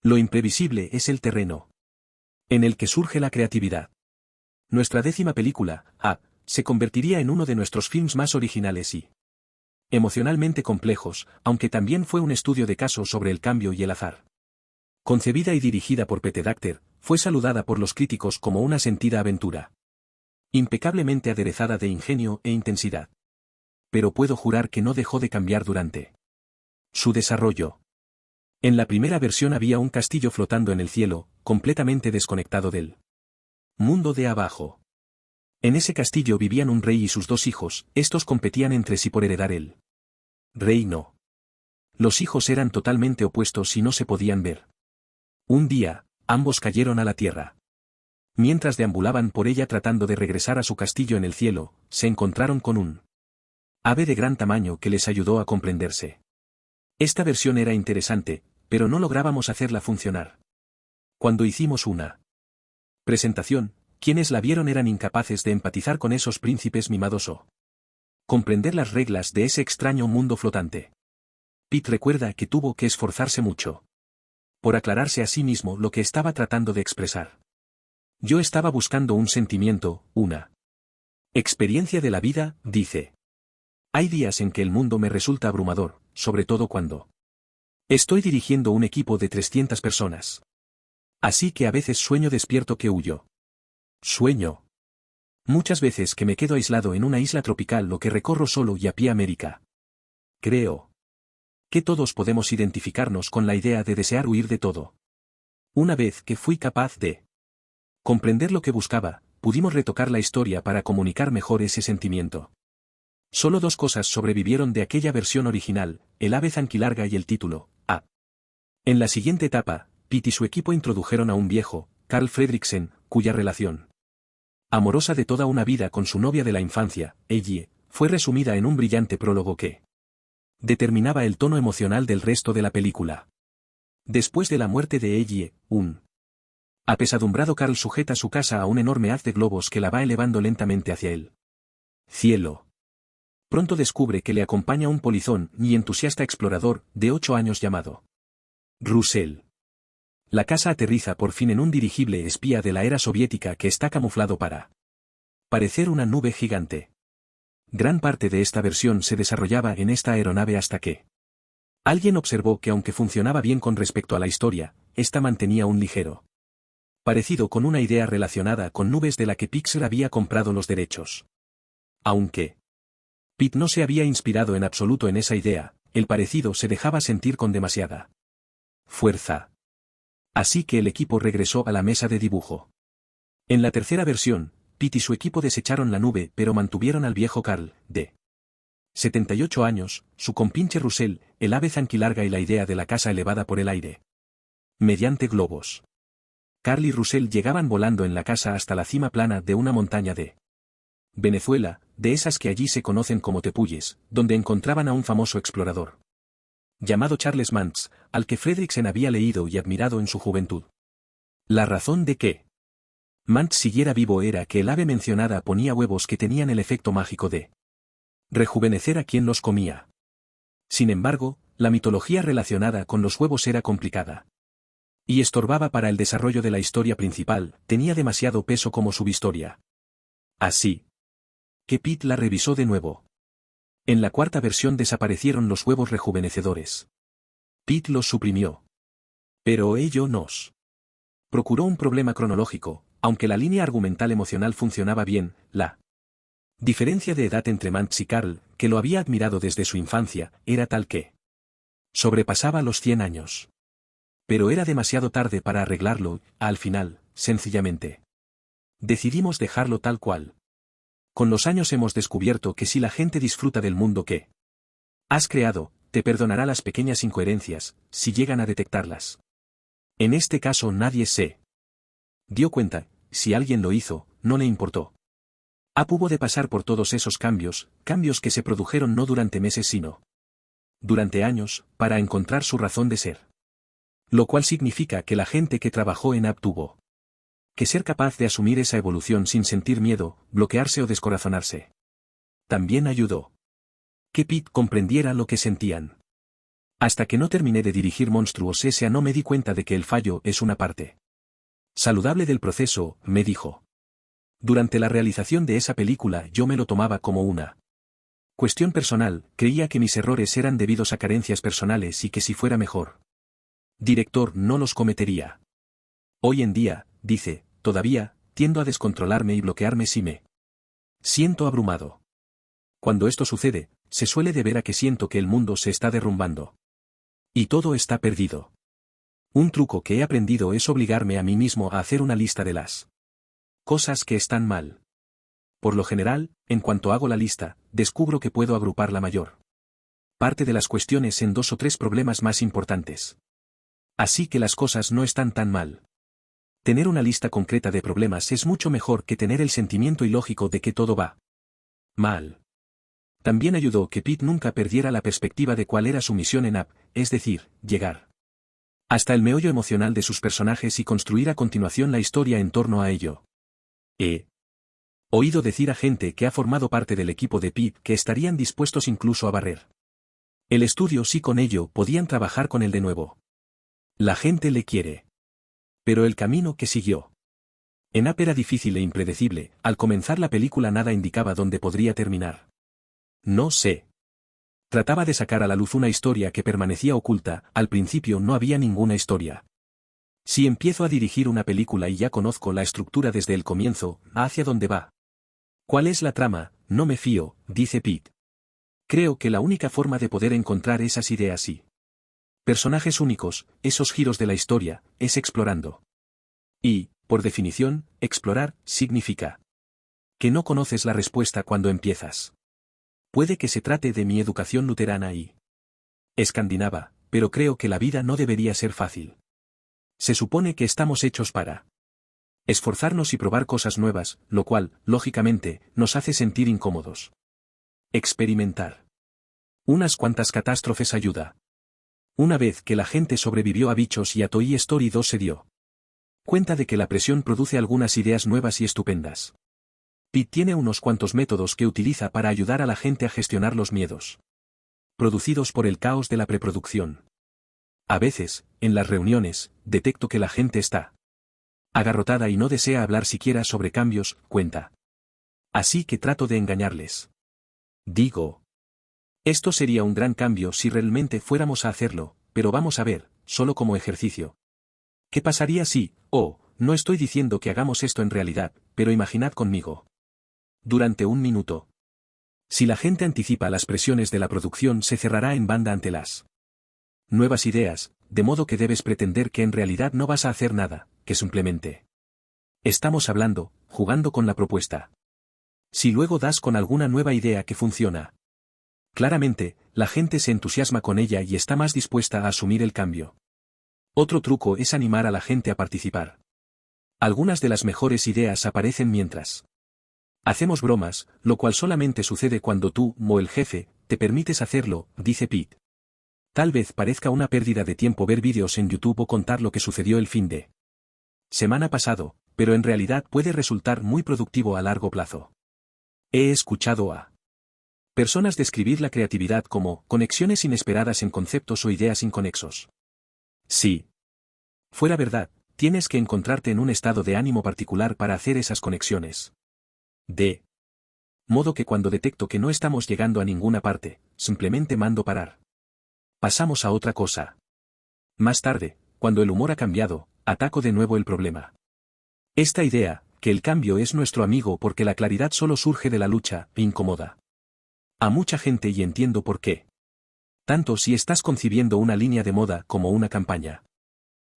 Lo imprevisible es el terreno en el que surge la creatividad. Nuestra 10ª película, se convertiría en uno de nuestros films más originales y emocionalmente complejos, aunque también fue un estudio de caso sobre el cambio y el azar. Concebida y dirigida por Pete Docter, fue saludada por los críticos como una sentida aventura impecablemente aderezada de ingenio e intensidad. Pero puedo jurar que no dejó de cambiar durante su desarrollo. En la primera versión había un castillo flotando en el cielo, completamente desconectado del mundo de abajo. En ese castillo vivían un rey y sus 2 hijos, estos competían entre sí por heredar el reino. Los hijos eran totalmente opuestos y no se podían ver. Un día, ambos cayeron a la tierra. Mientras deambulaban por ella tratando de regresar a su castillo en el cielo, se encontraron con un ave de gran tamaño que les ayudó a comprenderse. Esta versión era interesante, pero no lográbamos hacerla funcionar. Cuando hicimos una presentación, quienes la vieron eran incapaces de empatizar con esos príncipes mimados o comprender las reglas de ese extraño mundo flotante. Pete recuerda que tuvo que esforzarse mucho por aclararse a sí mismo lo que estaba tratando de expresar. Yo estaba buscando un sentimiento, una experiencia de la vida, dice. Hay días en que el mundo me resulta abrumador, sobre todo cuando estoy dirigiendo un equipo de 300 personas. Así que a veces sueño despierto que huyo. Sueño muchas veces que me quedo aislado en una isla tropical o que recorro solo y a pie América. Creo que todos podemos identificarnos con la idea de desear huir de todo. Una vez que fui capaz de comprender lo que buscaba, pudimos retocar la historia para comunicar mejor ese sentimiento. Solo dos cosas sobrevivieron de aquella versión original, el ave zanquilarga y el título, A. En la siguiente etapa, Pete y su equipo introdujeron a un viejo, Carl Fredriksen, cuya relación amorosa de toda una vida con su novia de la infancia, Ellie, fue resumida en un brillante prólogo que determinaba el tono emocional del resto de la película. Después de la muerte de Ellie, un apesadumbrado Carl sujeta su casa a un enorme haz de globos que la va elevando lentamente hacia el cielo. Pronto descubre que le acompaña un polizón y entusiasta explorador, de 8 años llamado Russell. La casa aterriza por fin en un dirigible espía de la era soviética que está camuflado para parecer una nube gigante. Gran parte de esta versión se desarrollaba en esta aeronave hasta que alguien observó que aunque funcionaba bien con respecto a la historia, esta mantenía un ligero parecido con una idea relacionada con nubes de la que Pixar había comprado los derechos. Aunque Pete no se había inspirado en absoluto en esa idea, el parecido se dejaba sentir con demasiada fuerza. Así que el equipo regresó a la mesa de dibujo. En la tercera versión, Pete y su equipo desecharon la nube pero mantuvieron al viejo Carl, de 78 años, su compinche Russell, el ave zanquilarga y la idea de la casa elevada por el aire mediante globos. Carl y Russell llegaban volando en la casa hasta la cima plana de una montaña de Venezuela, de esas que allí se conocen como tepuyes, donde encontraban a un famoso explorador llamado Charles Mantz, al que Fredriksen había leído y admirado en su juventud. La razón de que Mantz siguiera vivo era que el ave mencionada ponía huevos que tenían el efecto mágico de rejuvenecer a quien los comía. Sin embargo, la mitología relacionada con los huevos era complicada y estorbaba para el desarrollo de la historia principal, tenía demasiado peso como subhistoria. Así que Pete la revisó de nuevo. En la cuarta versión desaparecieron los huevos rejuvenecedores. Pete los suprimió. Pero ello nos procuró un problema cronológico, aunque la línea argumental emocional funcionaba bien, la diferencia de edad entre Mantz y Carl, que lo había admirado desde su infancia, era tal que sobrepasaba los 100 años. Pero era demasiado tarde para arreglarlo, al final, sencillamente decidimos dejarlo tal cual. Con los años hemos descubierto que si la gente disfruta del mundo que has creado, te perdonará las pequeñas incoherencias, si llegan a detectarlas. En este caso nadie se dio cuenta, si alguien lo hizo, no le importó. Hubo de pasar por todos esos cambios que se produjeron no durante meses sino durante años, para encontrar su razón de ser. Lo cual significa que la gente que trabajó en App tuvo que ser capaz de asumir esa evolución sin sentir miedo, bloquearse o descorazonarse. También ayudó que Pete comprendiera lo que sentían. Hasta que no terminé de dirigir Monstruos S.A. no me di cuenta de que el fallo es una parte saludable del proceso, me dijo. Durante la realización de esa película yo me lo tomaba como una cuestión personal, creía que mis errores eran debidos a carencias personales y que si fuera mejor director no los cometería. Hoy en día, dice, todavía, tiendo a descontrolarme y bloquearme si me siento abrumado. Cuando esto sucede, se suele deber a que siento que el mundo se está derrumbando. Y todo está perdido. Un truco que he aprendido es obligarme a mí mismo a hacer una lista de las cosas que están mal. Por lo general, en cuanto hago la lista, descubro que puedo agrupar la mayor parte de las cuestiones en 2 o 3 problemas más importantes. Así que las cosas no están tan mal. Tener una lista concreta de problemas es mucho mejor que tener el sentimiento ilógico de que todo va mal. También ayudó que Pete nunca perdiera la perspectiva de cuál era su misión en App, es decir, llegar hasta el meollo emocional de sus personajes y construir a continuación la historia en torno a ello. He oído decir a gente que ha formado parte del equipo de Pete que estarían dispuestos incluso a barrer el estudio si con ello podían trabajar con él de nuevo. La gente le quiere. Pero el camino que siguió en App era difícil e impredecible, al comenzar la película nada indicaba dónde podría terminar. No sé. Trataba de sacar a la luz una historia que permanecía oculta, al principio no había ninguna historia. Si empiezo a dirigir una película y ya conozco la estructura desde el comienzo, ¿hacia dónde va? ¿Cuál es la trama? No me fío, dice Pete. Creo que la única forma de poder encontrar esas ideas y Personajes únicos, esos giros de la historia, es explorando. Y, por definición, explorar significa que no conoces la respuesta cuando empiezas. Puede que se trate de mi educación luterana y escandinava, pero creo que la vida no debería ser fácil. Se supone que estamos hechos para esforzarnos y probar cosas nuevas, lo cual, lógicamente, nos hace sentir incómodos. Experimentar. Unas cuantas catástrofes ayuda. Una vez que la gente sobrevivió a Bichos y a Toy Story 2 se dio cuenta de que la presión produce algunas ideas nuevas y estupendas. Pete tiene unos cuantos métodos que utiliza para ayudar a la gente a gestionar los miedos producidos por el caos de la preproducción. A veces, en las reuniones, detecto que la gente está agarrotada y no desea hablar siquiera sobre cambios, cuenta. Así que trato de engañarles. Digo, esto sería un gran cambio si realmente fuéramos a hacerlo, pero vamos a ver, solo como ejercicio. ¿Qué pasaría si, no estoy diciendo que hagamos esto en realidad, pero imaginad conmigo. Durante un minuto. Si la gente anticipa las presiones de la producción se cerrará en banda ante las nuevas ideas, de modo que debes pretender que en realidad no vas a hacer nada, que simplemente estamos hablando, jugando con la propuesta. Si luego das con alguna nueva idea que funciona, claramente, la gente se entusiasma con ella y está más dispuesta a asumir el cambio. Otro truco es animar a la gente a participar. Algunas de las mejores ideas aparecen mientras hacemos bromas, lo cual solamente sucede cuando tú, o el jefe, te permites hacerlo, dice Pete. Tal vez parezca una pérdida de tiempo ver vídeos en YouTube o contar lo que sucedió el fin de semana pasado, pero en realidad puede resultar muy productivo a largo plazo. He escuchado a personas describir la creatividad como conexiones inesperadas en conceptos o ideas inconexos. Sí. Fuera verdad, tienes que encontrarte en un estado de ánimo particular para hacer esas conexiones. De modo que cuando detecto que no estamos llegando a ninguna parte, simplemente mando parar. Pasamos a otra cosa. Más tarde, cuando el humor ha cambiado, ataco de nuevo el problema. Esta idea, que el cambio es nuestro amigo porque la claridad solo surge de la lucha, me incomoda a mucha gente y entiendo por qué. Tanto si estás concibiendo una línea de moda como una campaña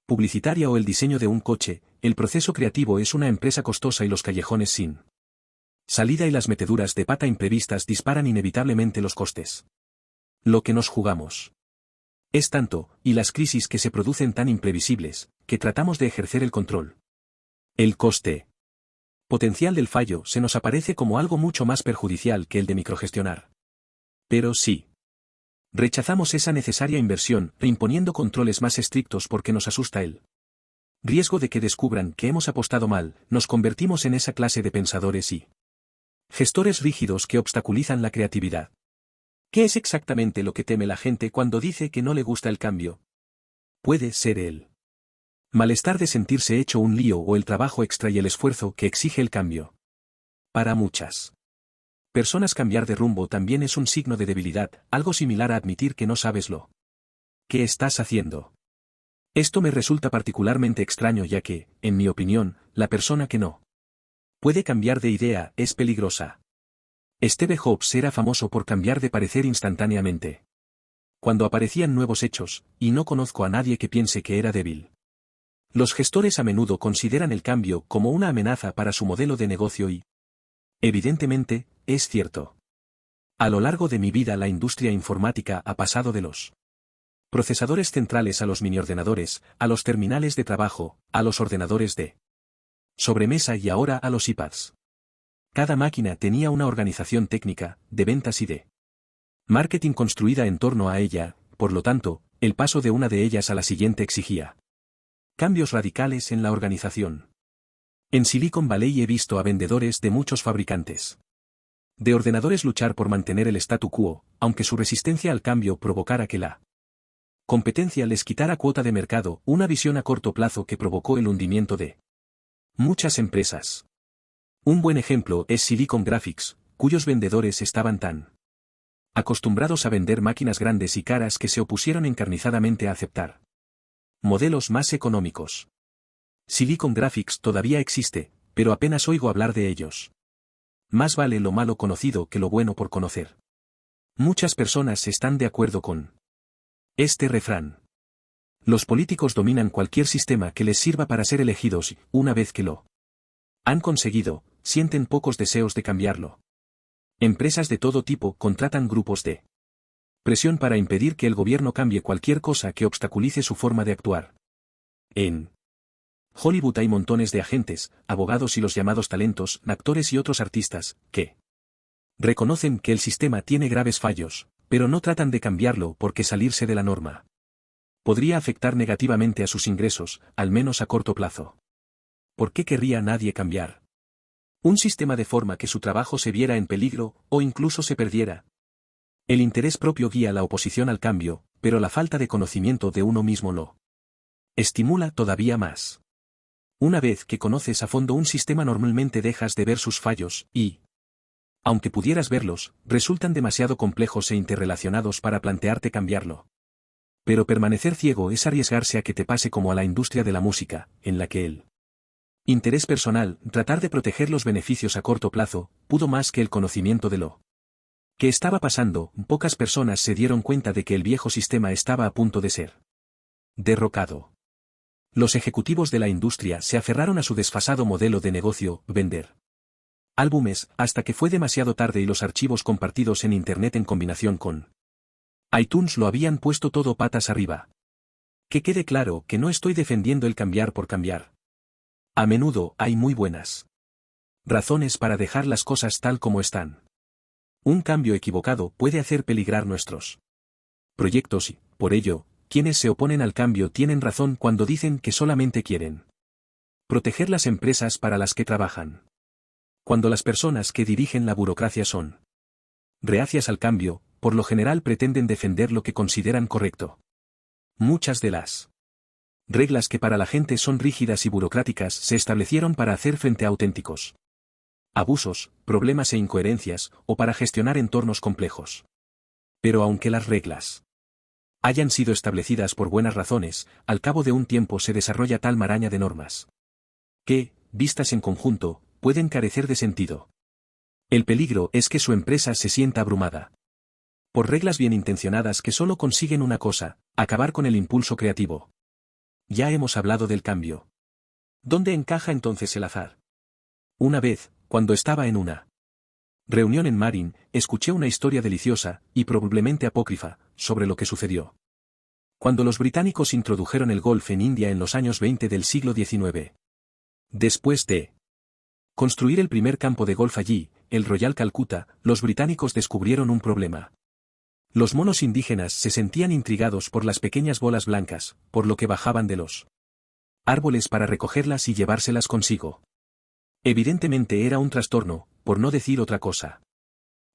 publicitaria o el diseño de un coche, el proceso creativo es una empresa costosa y los callejones sin salida y las meteduras de pata imprevistas disparan inevitablemente los costes. Lo que nos jugamos es tanto, y las crisis que se producen tan imprevisibles, que tratamos de ejercer el control. El coste potencial del fallo se nos aparece como algo mucho más perjudicial que el de microgestionar. Pero sí. Rechazamos esa necesaria inversión, imponiendo controles más estrictos porque nos asusta el riesgo de que descubran que hemos apostado mal, nos convertimos en esa clase de pensadores y gestores rígidos que obstaculizan la creatividad. ¿Qué es exactamente lo que teme la gente cuando dice que no le gusta el cambio? Puede ser el malestar de sentirse hecho un lío o el trabajo extra y el esfuerzo que exige el cambio. Para muchas personas cambiar de rumbo también es un signo de debilidad, algo similar a admitir que no sabes lo que estás haciendo. Esto me resulta particularmente extraño ya que, en mi opinión, la persona que no puede cambiar de idea es peligrosa. Steve Jobs era famoso por cambiar de parecer instantáneamente. Cuando aparecían nuevos hechos, y no conozco a nadie que piense que era débil. Los gestores a menudo consideran el cambio como una amenaza para su modelo de negocio y, evidentemente, es cierto. A lo largo de mi vida la industria informática ha pasado de los procesadores centrales a los miniordenadores, a los terminales de trabajo, a los ordenadores de sobremesa y ahora a los iPads. Cada máquina tenía una organización técnica, de ventas y de marketing construida en torno a ella, por lo tanto, el paso de una de ellas a la siguiente exigía cambios radicales en la organización. En Silicon Valley he visto a vendedores de muchos fabricantes de ordenadores luchar por mantener el statu quo, aunque su resistencia al cambio provocara que la competencia les quitara cuota de mercado, una visión a corto plazo que provocó el hundimiento de muchas empresas. Un buen ejemplo es Silicon Graphics, cuyos vendedores estaban tan acostumbrados a vender máquinas grandes y caras que se opusieron encarnizadamente a aceptar modelos más económicos. Silicon Graphics todavía existe, pero apenas oigo hablar de ellos. Más vale lo malo conocido que lo bueno por conocer. Muchas personas están de acuerdo con este refrán. Los políticos dominan cualquier sistema que les sirva para ser elegidos y, una vez que lo han conseguido, sienten pocos deseos de cambiarlo. Empresas de todo tipo contratan grupos de presión para impedir que el gobierno cambie cualquier cosa que obstaculice su forma de actuar. En Hollywood hay montones de agentes, abogados y los llamados talentos, actores y otros artistas, que reconocen que el sistema tiene graves fallos, pero no tratan de cambiarlo porque salirse de la norma podría afectar negativamente a sus ingresos, al menos a corto plazo. ¿Por qué querría nadie cambiar un sistema de forma que su trabajo se viera en peligro, o incluso se perdiera? El interés propio guía la oposición al cambio, pero la falta de conocimiento de uno mismo lo estimula todavía más. Una vez que conoces a fondo un sistema normalmente dejas de ver sus fallos, y, aunque pudieras verlos, resultan demasiado complejos e interrelacionados para plantearte cambiarlo. Pero permanecer ciego es arriesgarse a que te pase como a la industria de la música, en la que el interés personal, tratar de proteger los beneficios a corto plazo, pudo más que el conocimiento de lo que estaba pasando. Pocas personas se dieron cuenta de que el viejo sistema estaba a punto de ser derrocado. Los ejecutivos de la industria se aferraron a su desfasado modelo de negocio, vender álbumes, hasta que fue demasiado tarde y los archivos compartidos en Internet en combinación con iTunes lo habían puesto todo patas arriba. Que quede claro que no estoy defendiendo el cambiar por cambiar. A menudo hay muy buenas razones para dejar las cosas tal como están. Un cambio equivocado puede hacer peligrar nuestros proyectos y, por ello, quienes se oponen al cambio tienen razón cuando dicen que solamente quieren proteger las empresas para las que trabajan. Cuando las personas que dirigen la burocracia son reacias al cambio, por lo general pretenden defender lo que consideran correcto. Muchas de las reglas que para la gente son rígidas y burocráticas se establecieron para hacer frente a auténticos abusos, problemas e incoherencias, o para gestionar entornos complejos. Pero aunque las reglas hayan sido establecidas por buenas razones, al cabo de un tiempo se desarrolla tal maraña de normas que, vistas en conjunto, pueden carecer de sentido. El peligro es que su empresa se sienta abrumada por reglas bien intencionadas que solo consiguen una cosa: acabar con el impulso creativo. Ya hemos hablado del cambio. ¿Dónde encaja entonces el azar? Una vez, cuando estaba en una reunión en Marin, escuché una historia deliciosa, y probablemente apócrifa, sobre lo que sucedió cuando los británicos introdujeron el golf en India en los años 20 del siglo XIX. Después de construir el primer campo de golf allí, el Royal Calcutta, los británicos descubrieron un problema. Los monos indígenas se sentían intrigados por las pequeñas bolas blancas, por lo que bajaban de los árboles para recogerlas y llevárselas consigo. Evidentemente era un trastorno, por no decir otra cosa.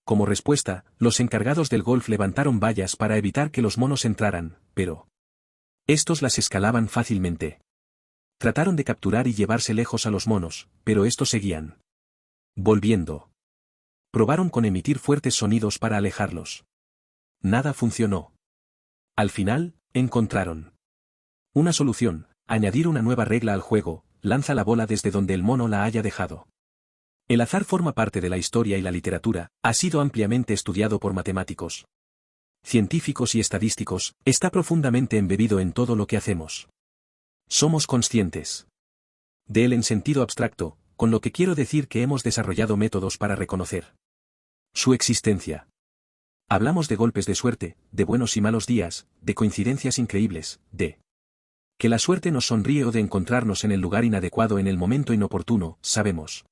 Como respuesta, los encargados del golf levantaron vallas para evitar que los monos entraran, pero estos las escalaban fácilmente. Trataron de capturar y llevarse lejos a los monos, pero estos seguían volviendo. Probaron con emitir fuertes sonidos para alejarlos. Nada funcionó. Al final, encontraron una solución: añadir una nueva regla al juego: lanza la bola desde donde el mono la haya dejado. El azar forma parte de la historia y la literatura, ha sido ampliamente estudiado por matemáticos, científicos y estadísticos, está profundamente embebido en todo lo que hacemos. Somos conscientes de él en sentido abstracto, con lo que quiero decir que hemos desarrollado métodos para reconocer su existencia. Hablamos de golpes de suerte, de buenos y malos días, de coincidencias increíbles, de que la suerte nos sonríe o de encontrarnos en el lugar inadecuado en el momento inoportuno. Sabemos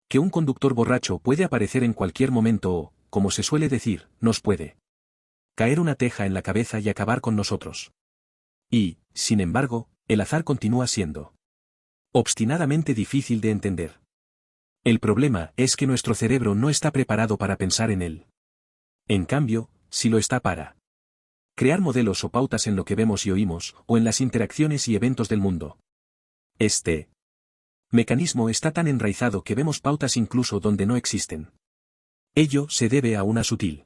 que un conductor borracho puede aparecer en cualquier momento o, como se suele decir, nos puede caer una teja en la cabeza y acabar con nosotros. Y, sin embargo, el azar continúa siendo obstinadamente difícil de entender. El problema es que nuestro cerebro no está preparado para pensar en él. En cambio, si lo está para crear modelos o pautas en lo que vemos y oímos, o en las interacciones y eventos del mundo. Este mecanismo está tan enraizado que vemos pautas incluso donde no existen. Ello se debe a una sutil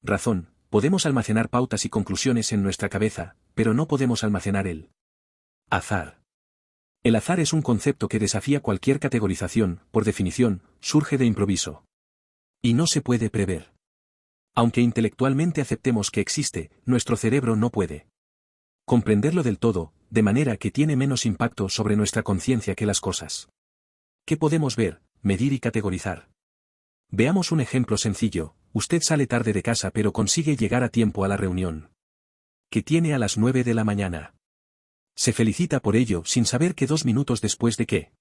razón: podemos almacenar pautas y conclusiones en nuestra cabeza, pero no podemos almacenar el azar. El azar es un concepto que desafía cualquier categorización, por definición, surge de improviso. Y no se puede prever. Aunque intelectualmente aceptemos que existe, nuestro cerebro no puede Comprenderlo del todo, de manera que tiene menos impacto sobre nuestra conciencia que las cosas que podemos ver, medir y categorizar. Veamos un ejemplo sencillo: usted sale tarde de casa pero consigue llegar a tiempo a la reunión que tiene a las 9 de la mañana. Se felicita por ello sin saber que 2 minutos después de que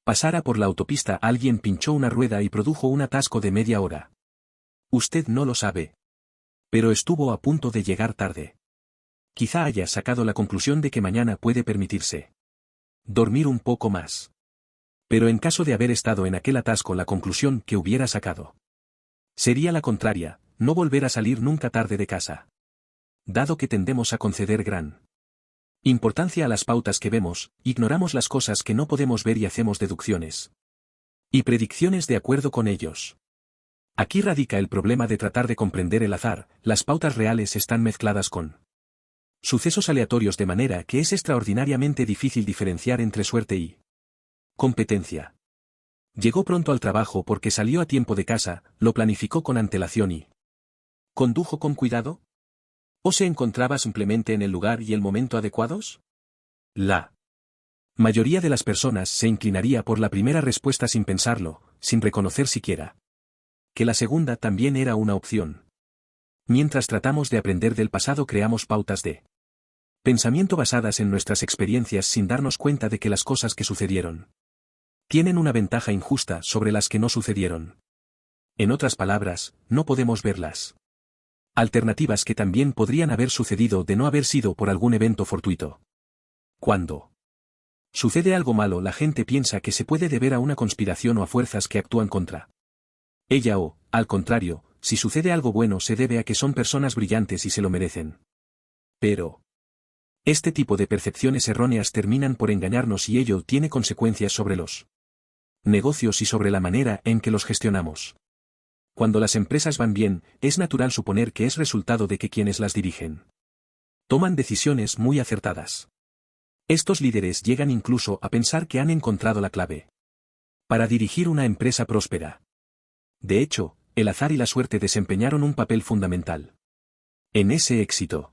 pasara por la autopista alguien pinchó una rueda y produjo un atasco de media hora. Usted no lo sabe, pero estuvo a punto de llegar tarde. Quizá haya sacado la conclusión de que mañana puede permitirse dormir un poco más. Pero en caso de haber estado en aquel atasco, la conclusión que hubiera sacado sería la contraria: no volver a salir nunca tarde de casa. Dado que tendemos a conceder gran importancia a las pautas que vemos, ignoramos las cosas que no podemos ver y hacemos deducciones y predicciones de acuerdo con ellos. Aquí radica el problema de tratar de comprender el azar. Las pautas reales están mezcladas con sucesos aleatorios de manera que es extraordinariamente difícil diferenciar entre suerte y competencia. Llegó pronto al trabajo porque salió a tiempo de casa, lo planificó con antelación y condujo con cuidado. ¿O se encontraba simplemente en el lugar y el momento adecuados? La mayoría de las personas se inclinaría por la primera respuesta sin pensarlo, sin reconocer siquiera que la segunda también era una opción. Mientras tratamos de aprender del pasado, creamos pautas de pensamiento basadas en nuestras experiencias sin darnos cuenta de que las cosas que sucedieron tienen una ventaja injusta sobre las que no sucedieron. En otras palabras, no podemos verlas alternativas que también podrían haber sucedido de no haber sido por algún evento fortuito. Cuando sucede algo malo, la gente piensa que se puede deber a una conspiración o a fuerzas que actúan contra ella o, al contrario, si sucede algo bueno se debe a que son personas brillantes y se lo merecen. Pero este tipo de percepciones erróneas terminan por engañarnos y ello tiene consecuencias sobre los negocios y sobre la manera en que los gestionamos. Cuando las empresas van bien, es natural suponer que es resultado de que quienes las dirigen toman decisiones muy acertadas. Estos líderes llegan incluso a pensar que han encontrado la clave para dirigir una empresa próspera. De hecho, el azar y la suerte desempeñaron un papel fundamental en ese éxito.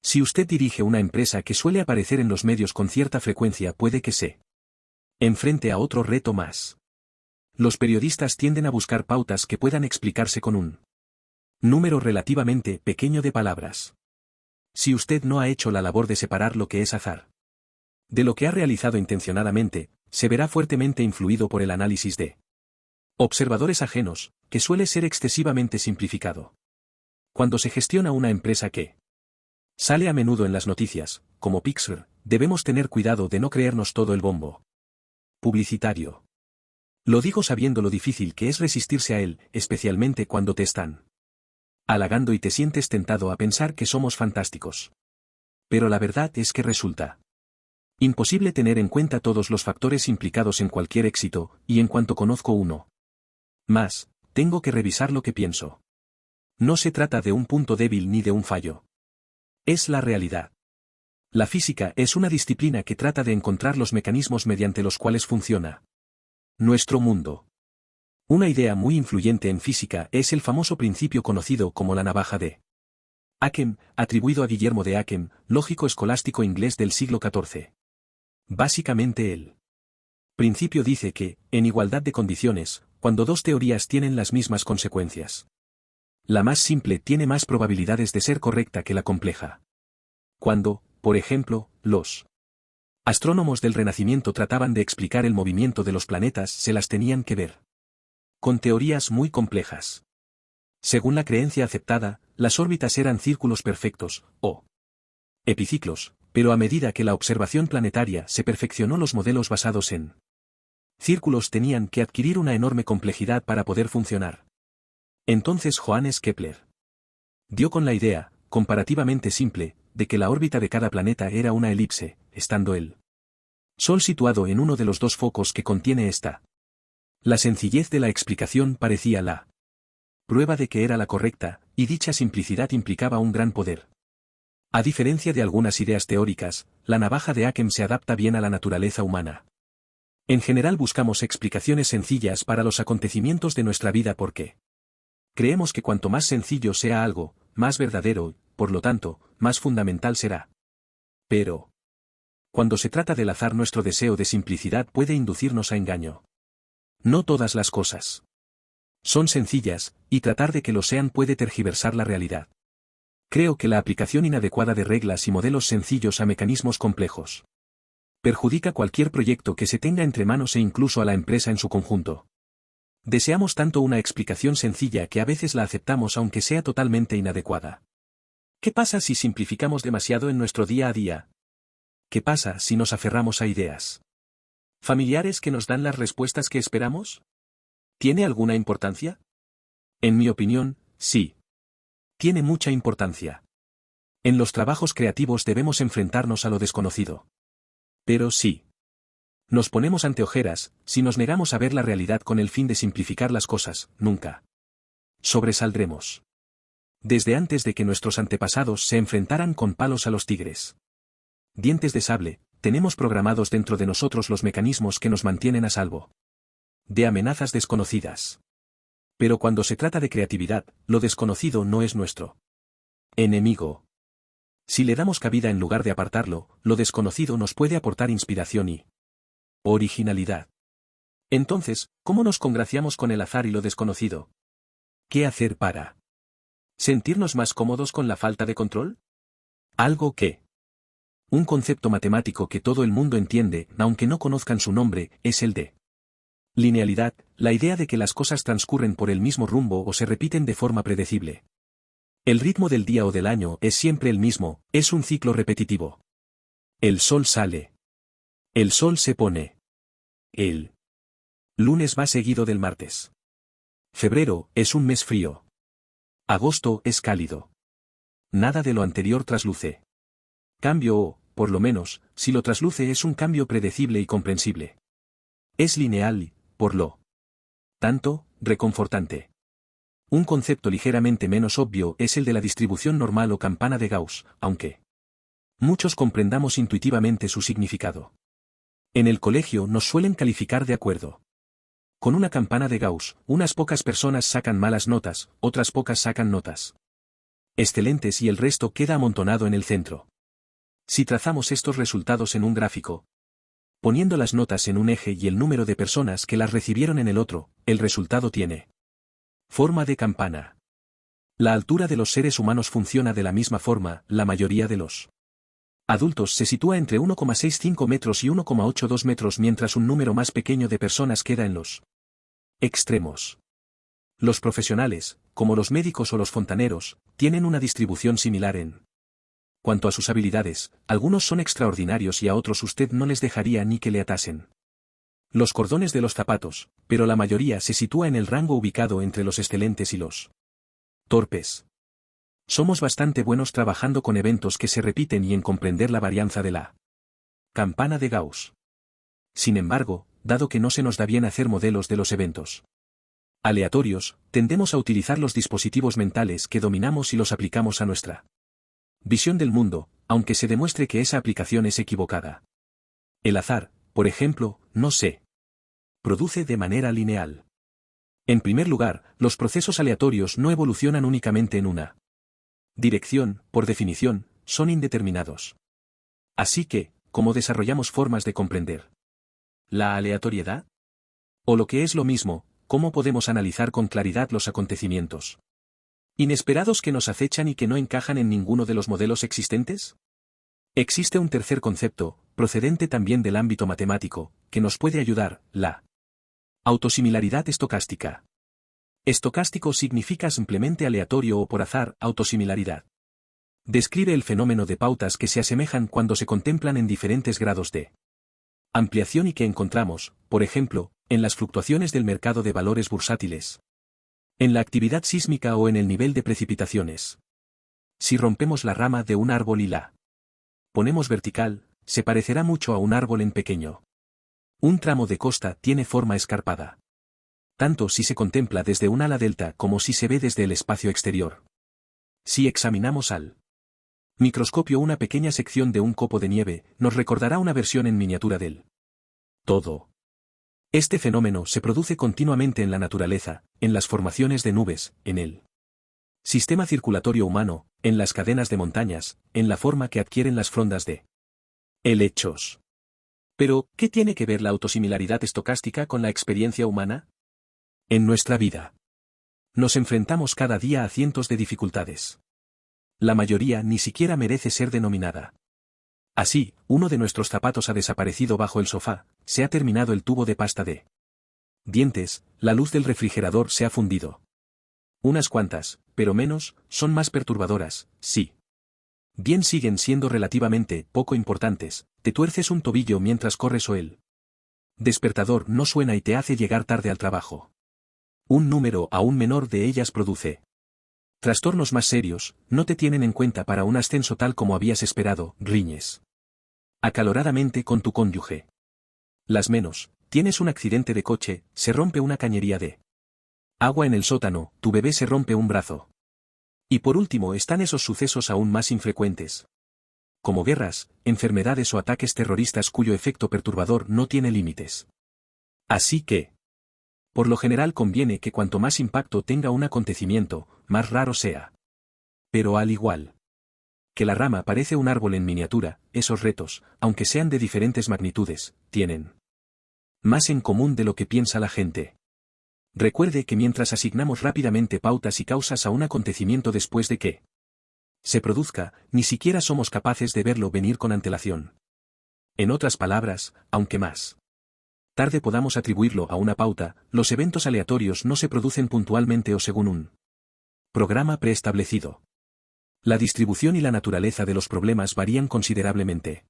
Si usted dirige una empresa que suele aparecer en los medios con cierta frecuencia, puede que se enfrente a otro reto más. Los periodistas tienden a buscar pautas que puedan explicarse con un número relativamente pequeño de palabras. Si usted no ha hecho la labor de separar lo que es azar de lo que ha realizado intencionadamente, se verá fuertemente influido por el análisis de observadores ajenos, que suele ser excesivamente simplificado. Cuando se gestiona una empresa que sale a menudo en las noticias, como Pixar, debemos tener cuidado de no creernos todo el bombo publicitario. Lo digo sabiendo lo difícil que es resistirse a él, especialmente cuando te están halagando y te sientes tentado a pensar que somos fantásticos. Pero la verdad es que resulta imposible tener en cuenta todos los factores implicados en cualquier éxito, y en cuanto conozco uno más, tengo que revisar lo que pienso. No se trata de un punto débil ni de un fallo. Es la realidad. La física es una disciplina que trata de encontrar los mecanismos mediante los cuales funciona nuestro mundo. Una idea muy influyente en física es el famoso principio conocido como la navaja de Occam, atribuido a Guillermo de Ockham, lógico escolástico inglés del siglo XIV. Básicamente el principio dice que, en igualdad de condiciones, cuando dos teorías tienen las mismas consecuencias, la más simple tiene más probabilidades de ser correcta que la compleja. Cuando, por ejemplo, los astrónomos del Renacimiento trataban de explicar el movimiento de los planetas, se las tenían que ver con teorías muy complejas. Según la creencia aceptada, las órbitas eran círculos perfectos, o epiciclos, pero a medida que la observación planetaria se perfeccionó, los modelos basados en círculos tenían que adquirir una enorme complejidad para poder funcionar. Entonces Johannes Kepler dio con la idea, comparativamente simple, de que la órbita de cada planeta era una elipse, estando el Sol situado en uno de los dos focos que contiene esta. La sencillez de la explicación parecía la prueba de que era la correcta, y dicha simplicidad implicaba un gran poder. A diferencia de algunas ideas teóricas, la navaja de Occam se adapta bien a la naturaleza humana. En general buscamos explicaciones sencillas para los acontecimientos de nuestra vida porque creemos que cuanto más sencillo sea algo, más verdadero, por lo tanto, más fundamental será. Pero, cuando se trata del azar, nuestro deseo de simplicidad puede inducirnos a engaño. No todas las cosas son sencillas, y tratar de que lo sean puede tergiversar la realidad. Creo que la aplicación inadecuada de reglas y modelos sencillos a mecanismos complejos perjudica cualquier proyecto que se tenga entre manos e incluso a la empresa en su conjunto. Deseamos tanto una explicación sencilla que a veces la aceptamos aunque sea totalmente inadecuada. ¿Qué pasa si simplificamos demasiado en nuestro día a día? ¿Qué pasa si nos aferramos a ideas familiares que nos dan las respuestas que esperamos? ¿Tiene alguna importancia? En mi opinión, sí. Tiene mucha importancia. En los trabajos creativos debemos enfrentarnos a lo desconocido. Pero sí. Nos ponemos ante ojeras, si nos negamos a ver la realidad con el fin de simplificar las cosas, nunca sobresaldremos. Desde antes de que nuestros antepasados se enfrentaran con palos a los tigres, dientes de sable, tenemos programados dentro de nosotros los mecanismos que nos mantienen a salvo de amenazas desconocidas. Pero cuando se trata de creatividad, lo desconocido no es nuestro enemigo. Si le damos cabida en lugar de apartarlo, lo desconocido nos puede aportar inspiración y originalidad. Entonces, ¿cómo nos congraciamos con el azar y lo desconocido? ¿Qué hacer para sentirnos más cómodos con la falta de control? Algo que un concepto matemático que todo el mundo entiende, aunque no conozcan su nombre, es el de linealidad, la idea de que las cosas transcurren por el mismo rumbo o se repiten de forma predecible. El ritmo del día o del año es siempre el mismo, es un ciclo repetitivo. El sol sale. El sol se pone. El lunes va seguido del martes. Febrero es un mes frío. Agosto es cálido. Nada de lo anterior trasluce. Cambio o, por lo menos, si lo trasluce es un cambio predecible y comprensible. Es lineal y, por lo tanto, reconfortante. Un concepto ligeramente menos obvio es el de la distribución normal o campana de Gauss, aunque muchos comprendamos intuitivamente su significado. En el colegio nos suelen calificar de acuerdo con una campana de Gauss, unas pocas personas sacan malas notas, otras pocas sacan notas excelentes y el resto queda amontonado en el centro. Si trazamos estos resultados en un gráfico, poniendo las notas en un eje y el número de personas que las recibieron en el otro, el resultado tiene forma de campana. La altura de los seres humanos funciona de la misma forma, la mayoría de los adultos se sitúa entre 1,65 metros y 1,82 metros mientras un número más pequeño de personas queda en los extremos. Los profesionales, como los médicos o los fontaneros, tienen una distribución similar en cuanto a sus habilidades, algunos son extraordinarios y a otros usted no les dejaría ni que le atasen los cordones de los zapatos, pero la mayoría se sitúa en el rango ubicado entre los excelentes y los torpes. Somos bastante buenos trabajando con eventos que se repiten y en comprender la varianza de la campana de Gauss. Sin embargo, dado que no se nos da bien hacer modelos de los eventos aleatorios, tendemos a utilizar los dispositivos mentales que dominamos y los aplicamos a nuestra visión del mundo, aunque se demuestre que esa aplicación es equivocada. El azar, por ejemplo, no se produce de manera lineal. En primer lugar, los procesos aleatorios no evolucionan únicamente en una dirección, por definición, son indeterminados. Así que, ¿cómo desarrollamos formas de comprender la aleatoriedad? O lo que es lo mismo, ¿cómo podemos analizar con claridad los acontecimientos inesperados que nos acechan y que no encajan en ninguno de los modelos existentes? Existe un tercer concepto, procedente también del ámbito matemático, que nos puede ayudar, la autosimilaridad estocástica. Estocástico significa simplemente aleatorio o por azar, autosimilaridad. Describe el fenómeno de pautas que se asemejan cuando se contemplan en diferentes grados de ampliación y que encontramos, por ejemplo, en las fluctuaciones del mercado de valores bursátiles, en la actividad sísmica o en el nivel de precipitaciones. Si rompemos la rama de un árbol y la ponemos vertical, se parecerá mucho a un árbol en pequeño. Un tramo de costa tiene forma escarpada, tanto si se contempla desde un ala delta como si se ve desde el espacio exterior. Si examinamos al microscopio una pequeña sección de un copo de nieve, nos recordará una versión en miniatura del todo. Este fenómeno se produce continuamente en la naturaleza, en las formaciones de nubes, en el sistema circulatorio humano, en las cadenas de montañas, en la forma que adquieren las frondas de Helechos. Pero, ¿qué tiene que ver la autosimilaridad estocástica con la experiencia humana? En nuestra vida. Nos enfrentamos cada día a cientos de dificultades. La mayoría ni siquiera merece ser denominada. Así, uno de nuestros zapatos ha desaparecido bajo el sofá, se ha terminado el tubo de pasta de dientes, la luz del refrigerador se ha fundido. Unas cuantas, pero menos, son más perturbadoras, sí. Bien siguen siendo relativamente poco importantes, te tuerces un tobillo mientras corres o el despertador no suena y te hace llegar tarde al trabajo. Un número aún menor de ellas produce trastornos más serios, no te tienen en cuenta para un ascenso tal como habías esperado, riñes acaloradamente con tu cónyuge. Las menos, tienes un accidente de coche, se rompe una cañería de agua en el sótano, tu bebé se rompe un brazo. Y por último están esos sucesos aún más infrecuentes, como guerras, enfermedades o ataques terroristas cuyo efecto perturbador no tiene límites. Así que, por lo general conviene que cuanto más impacto tenga un acontecimiento, más raro sea. Pero al igual que la rama parece un árbol en miniatura, esos retos, aunque sean de diferentes magnitudes, tienen más en común de lo que piensa la gente. Recuerde que mientras asignamos rápidamente pautas y causas a un acontecimiento después de que se produzca, ni siquiera somos capaces de verlo venir con antelación. En otras palabras, aunque más tarde podamos atribuirlo a una pauta, los eventos aleatorios no se producen puntualmente o según un programa preestablecido. La distribución y la naturaleza de los problemas varían considerablemente.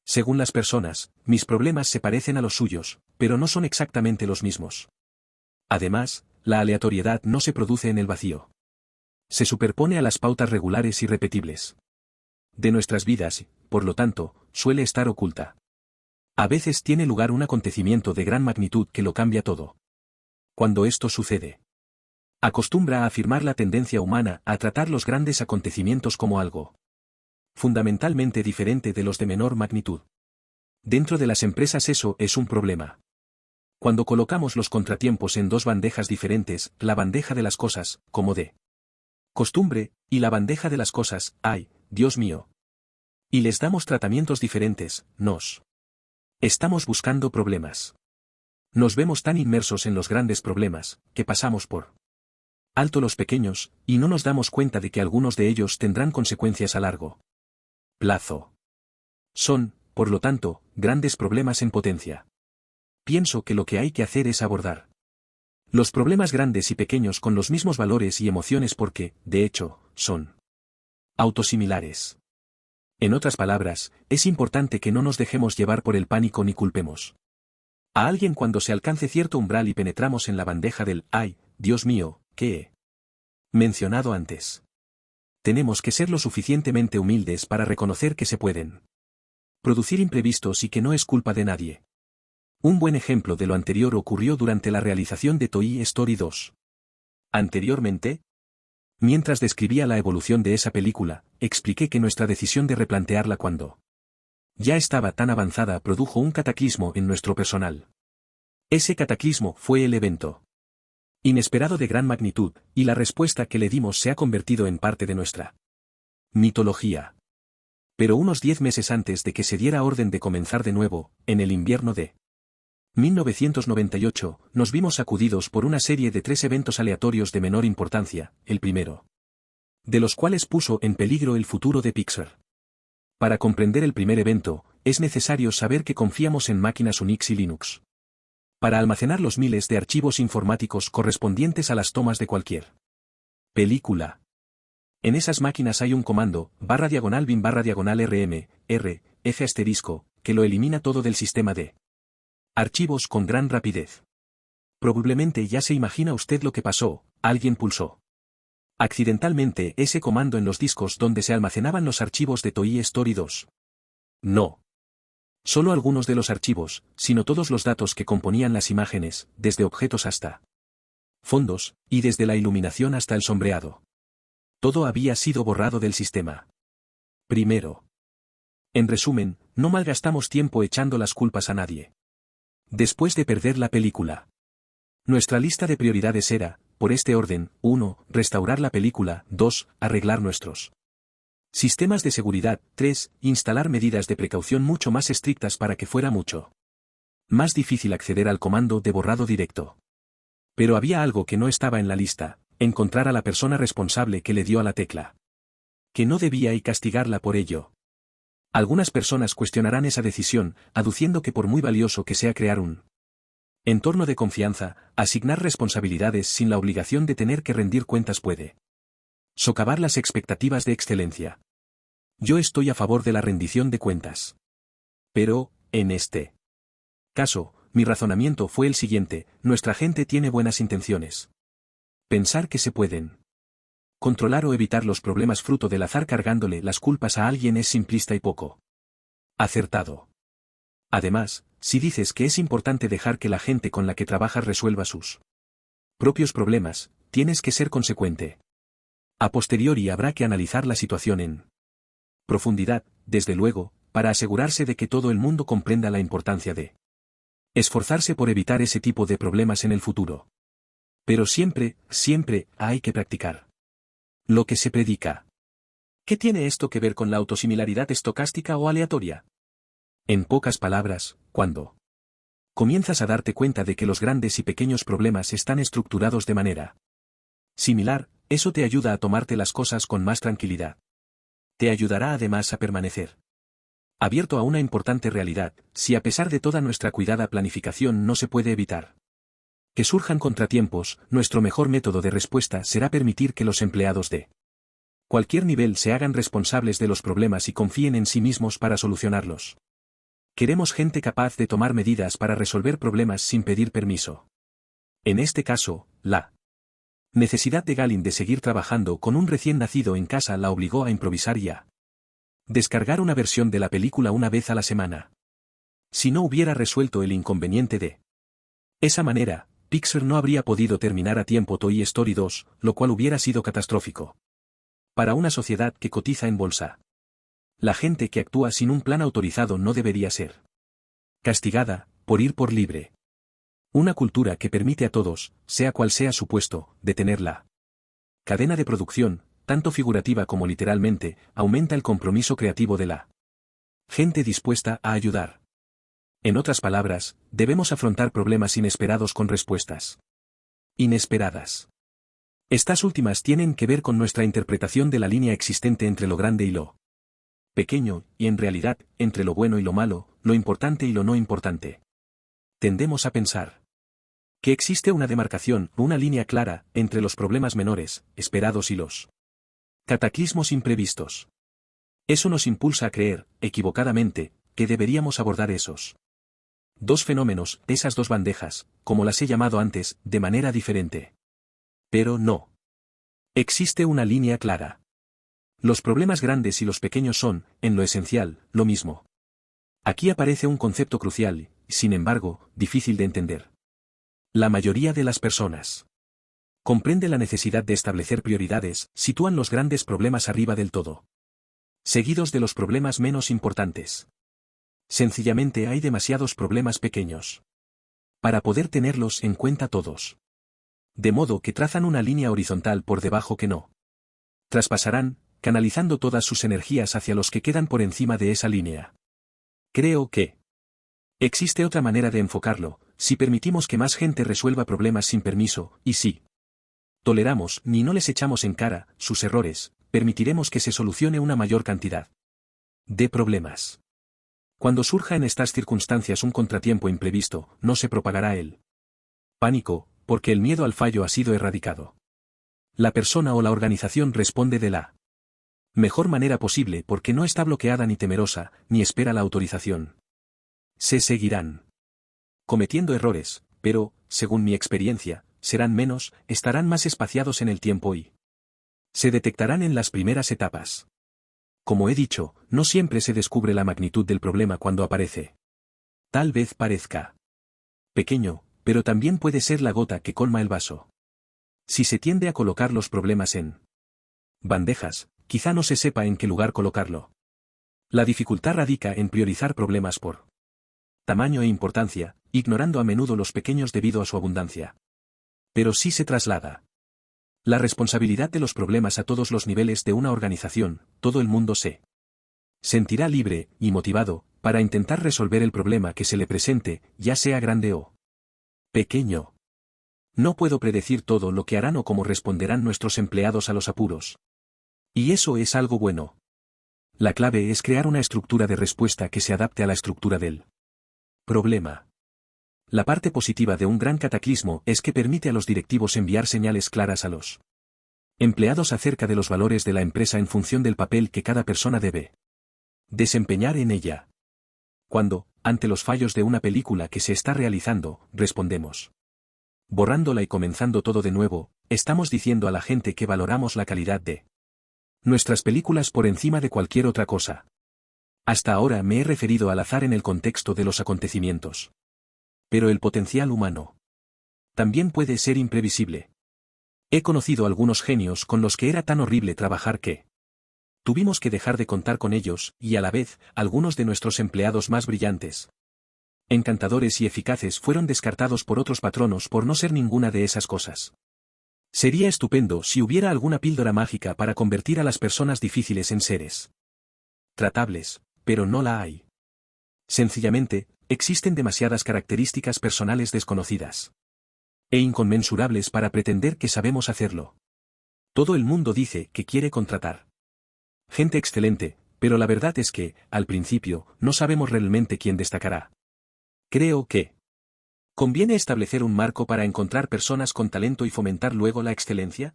Según las personas, mis problemas se parecen a los suyos, pero no son exactamente los mismos. Además, la aleatoriedad no se produce en el vacío. Se superpone a las pautas regulares y repetibles de nuestras vidas, por lo tanto, suele estar oculta. A veces tiene lugar un acontecimiento de gran magnitud que lo cambia todo. Cuando esto sucede, acostumbra a afirmar la tendencia humana a tratar los grandes acontecimientos como algo fundamentalmente diferente de los de menor magnitud. Dentro de las empresas eso es un problema. Cuando colocamos los contratiempos en dos bandejas diferentes, la bandeja de las cosas, como de costumbre, y la bandeja de las cosas, ay, Dios mío. Y les damos tratamientos diferentes, nos estamos buscando problemas. Nos vemos tan inmersos en los grandes problemas, que pasamos por alto los pequeños, y no nos damos cuenta de que algunos de ellos tendrán consecuencias a largo plazo. Son, por lo tanto, grandes problemas en potencia. Pienso que lo que hay que hacer es abordar los problemas grandes y pequeños con los mismos valores y emociones porque, de hecho, son autosimilares. En otras palabras, es importante que no nos dejemos llevar por el pánico ni culpemos a alguien cuando se alcance cierto umbral y penetramos en la bandeja del «ay, Dios mío», que he mencionado antes. Tenemos que ser lo suficientemente humildes para reconocer que se pueden producir imprevistos y que no es culpa de nadie. Un buen ejemplo de lo anterior ocurrió durante la realización de Toy Story 2. Anteriormente, mientras describía la evolución de esa película, expliqué que nuestra decisión de replantearla cuando ya estaba tan avanzada produjo un cataclismo en nuestro personal. Ese cataclismo fue el evento inesperado de gran magnitud, y la respuesta que le dimos se ha convertido en parte de nuestra mitología. Pero unos 10 meses antes de que se diera orden de comenzar de nuevo, en el invierno de 1998, nos vimos sacudidos por una serie de 3 eventos aleatorios de menor importancia, el primero de los cuales puso en peligro el futuro de Pixar. Para comprender el primer evento, es necesario saber que confiamos en máquinas Unix y Linux para almacenar los miles de archivos informáticos correspondientes a las tomas de cualquier película. En esas máquinas hay un comando, /bin /rm, r, f asterisco, que lo elimina todo del sistema de archivos con gran rapidez. Probablemente ya se imagina usted lo que pasó, alguien pulsó accidentalmente ese comando en los discos donde se almacenaban los archivos de Toy Story 2. No. Solo algunos de los archivos, sino todos los datos que componían las imágenes, desde objetos hasta fondos, y desde la iluminación hasta el sombreado. Todo había sido borrado del sistema. Primero. En resumen, no malgastamos tiempo echando las culpas a nadie. Después de perder la película, nuestra lista de prioridades era, por este orden, 1. Restaurar la película, 2. Arreglar nuestros Sistemas de seguridad. 3. Instalar medidas de precaución mucho más estrictas para que fuera mucho más difícil acceder al comando de borrado directo. Pero había algo que no estaba en la lista: encontrar a la persona responsable que le dio a la tecla. Que no debía y castigarla por ello. Algunas personas cuestionarán esa decisión, aduciendo que por muy valioso que sea crear un entorno de confianza, asignar responsabilidades sin la obligación de tener que rendir cuentas puede socavar las expectativas de excelencia. Yo estoy a favor de la rendición de cuentas. Pero, en este caso, mi razonamiento fue el siguiente: nuestra gente tiene buenas intenciones. Pensar que se pueden controlar o evitar los problemas fruto del azar cargándole las culpas a alguien es simplista y poco acertado. Además, si dices que es importante dejar que la gente con la que trabajas resuelva sus propios problemas, tienes que ser consecuente. A posteriori habrá que analizar la situación en profundidad, desde luego, para asegurarse de que todo el mundo comprenda la importancia de esforzarse por evitar ese tipo de problemas en el futuro. Pero siempre, siempre, hay que practicar lo que se predica. ¿Qué tiene esto que ver con la autosimilaridad estocástica o aleatoria? En pocas palabras, cuando comienzas a darte cuenta de que los grandes y pequeños problemas están estructurados de manera similar, eso te ayuda a tomarte las cosas con más tranquilidad. Te ayudará además a permanecer abierto a una importante realidad: si a pesar de toda nuestra cuidada planificación no se puede evitar que surjan contratiempos, nuestro mejor método de respuesta será permitir que los empleados de cualquier nivel se hagan responsables de los problemas y confíen en sí mismos para solucionarlos. Queremos gente capaz de tomar medidas para resolver problemas sin pedir permiso. En este caso, la necesidad de Galin de seguir trabajando con un recién nacido en casa la obligó a improvisar y a descargar una versión de la película una vez a la semana. Si no hubiera resuelto el inconveniente de esa manera, Pixar no habría podido terminar a tiempo Toy Story 2, lo cual hubiera sido catastrófico para una sociedad que cotiza en bolsa. La gente que actúa sin un plan autorizado no debería ser castigada por ir por libre. Una cultura que permite a todos, sea cual sea su puesto, detener la cadena de producción, tanto figurativa como literalmente, aumenta el compromiso creativo de la gente dispuesta a ayudar. En otras palabras, debemos afrontar problemas inesperados con respuestas inesperadas. Estas últimas tienen que ver con nuestra interpretación de la línea existente entre lo grande y lo pequeño, y en realidad, entre lo bueno y lo malo, lo importante y lo no importante. Tendemos a pensar que existe una demarcación, una línea clara, entre los problemas menores, esperados y los cataclismos imprevistos. Eso nos impulsa a creer, equivocadamente, que deberíamos abordar esos dos fenómenos, esas dos bandejas, como las he llamado antes, de manera diferente. Pero no. Existe una línea clara. Los problemas grandes y los pequeños son, en lo esencial, lo mismo. Aquí aparece un concepto crucial, sin embargo, difícil de entender. La mayoría de las personas comprende la necesidad de establecer prioridades, sitúan los grandes problemas arriba del todo, seguidos de los problemas menos importantes. Sencillamente hay demasiados problemas pequeños para poder tenerlos en cuenta todos. De modo que trazan una línea horizontal por debajo que no traspasarán, canalizando todas sus energías hacia los que quedan por encima de esa línea. Creo que existe otra manera de enfocarlo: si permitimos que más gente resuelva problemas sin permiso, y si toleramos, ni no les echamos en cara, sus errores, permitiremos que se solucione una mayor cantidad de problemas. Cuando surja en estas circunstancias un contratiempo imprevisto, no se propagará el pánico, porque el miedo al fallo ha sido erradicado. La persona o la organización responde de la mejor manera posible porque no está bloqueada ni temerosa, ni espera la autorización. Se seguirán cometiendo errores, pero, según mi experiencia, serán menos, estarán más espaciados en el tiempo y se detectarán en las primeras etapas. Como he dicho, no siempre se descubre la magnitud del problema cuando aparece. Tal vez parezca pequeño, pero también puede ser la gota que colma el vaso. Si se tiende a colocar los problemas en bandejas, quizá no se sepa en qué lugar colocarlo. La dificultad radica en priorizar problemas por tamaño e importancia, ignorando a menudo los pequeños debido a su abundancia. Pero sí se traslada La responsabilidad de los problemas a todos los niveles de una organización, todo el mundo se sentirá libre y motivado para intentar resolver el problema que se le presente, ya sea grande o pequeño. No puedo predecir todo lo que harán o cómo responderán nuestros empleados a los apuros. Y eso es algo bueno. La clave es crear una estructura de respuesta que se adapte a la estructura del problema. La parte positiva de un gran cataclismo es que permite a los directivos enviar señales claras a los empleados acerca de los valores de la empresa en función del papel que cada persona debe desempeñar en ella. Cuando, ante los fallos de una película que se está realizando, respondemos borrándola y comenzando todo de nuevo, estamos diciendo a la gente que valoramos la calidad de nuestras películas por encima de cualquier otra cosa. Hasta ahora me he referido al azar en el contexto de los acontecimientos. Pero el potencial humano también puede ser imprevisible. He conocido algunos genios con los que era tan horrible trabajar que tuvimos que dejar de contar con ellos, y a la vez, algunos de nuestros empleados más brillantes, encantadores y eficaces fueron descartados por otros patronos por no ser ninguna de esas cosas. Sería estupendo si hubiera alguna píldora mágica para convertir a las personas difíciles en seres tratables, pero no la hay. Sencillamente, existen demasiadas características personales desconocidas e inconmensurables para pretender que sabemos hacerlo. Todo el mundo dice que quiere contratar gente excelente, pero la verdad es que, al principio, no sabemos realmente quién destacará. Creo que ¿conviene establecer un marco para encontrar personas con talento y fomentar luego la excelencia?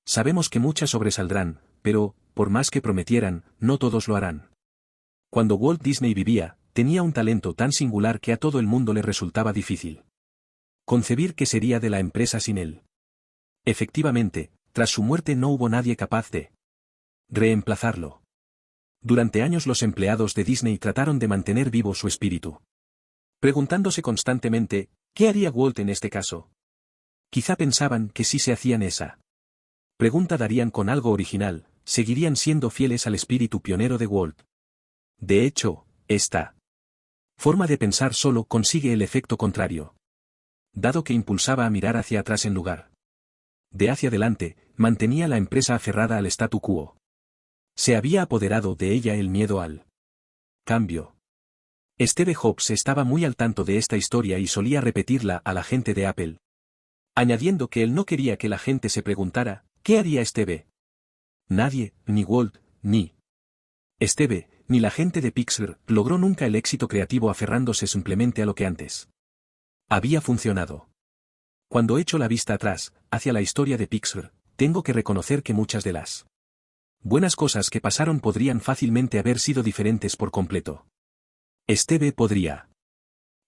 Sabemos que muchas sobresaldrán, pero, por más que prometieran, no todos lo harán. Cuando Walt Disney vivía, tenía un talento tan singular que a todo el mundo le resultaba difícil concebir qué sería de la empresa sin él. Efectivamente, tras su muerte no hubo nadie capaz de reemplazarlo. Durante años los empleados de Disney trataron de mantener vivo su espíritu, preguntándose constantemente, ¿qué haría Walt en este caso? Quizá pensaban que si se hacían esa pregunta darían con algo original, seguirían siendo fieles al espíritu pionero de Walt. De hecho, esta forma de pensar solo consigue el efecto contrario. Dado que impulsaba a mirar hacia atrás en lugar de hacia adelante, mantenía la empresa aferrada al statu quo. Se había apoderado de ella el miedo al cambio. Steve Jobs estaba muy al tanto de esta historia y solía repetirla a la gente de Apple, añadiendo que él no quería que la gente se preguntara, ¿qué haría Steve? Nadie, ni Walt, ni Steve, ni la gente de Pixar, logró nunca el éxito creativo aferrándose simplemente a lo que antes había funcionado. Cuando echo la vista atrás, hacia la historia de Pixar, tengo que reconocer que muchas de las buenas cosas que pasaron podrían fácilmente haber sido diferentes por completo. Steve podría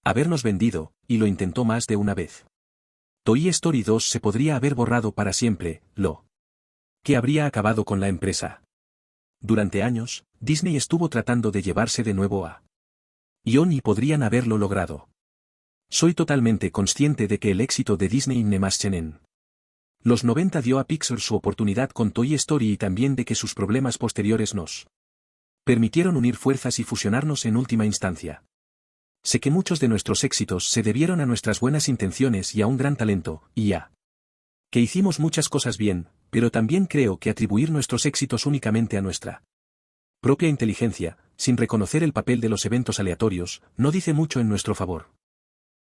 habernos vendido, y lo intentó más de una vez. Toy Story 2 se podría haber borrado para siempre, lo que habría acabado con la empresa. Durante años, Disney estuvo tratando de llevarse de nuevo a Ion y podrían haberlo logrado. Soy totalmente consciente de que el éxito de Disney en los 90 dio a Pixar su oportunidad con Toy Story y también de que sus problemas posteriores nos permitieron unir fuerzas y fusionarnos en última instancia. Sé que muchos de nuestros éxitos se debieron a nuestras buenas intenciones y a un gran talento, y a que hicimos muchas cosas bien, pero también creo que atribuir nuestros éxitos únicamente a nuestra propia inteligencia, sin reconocer el papel de los eventos aleatorios, no dice mucho en nuestro favor.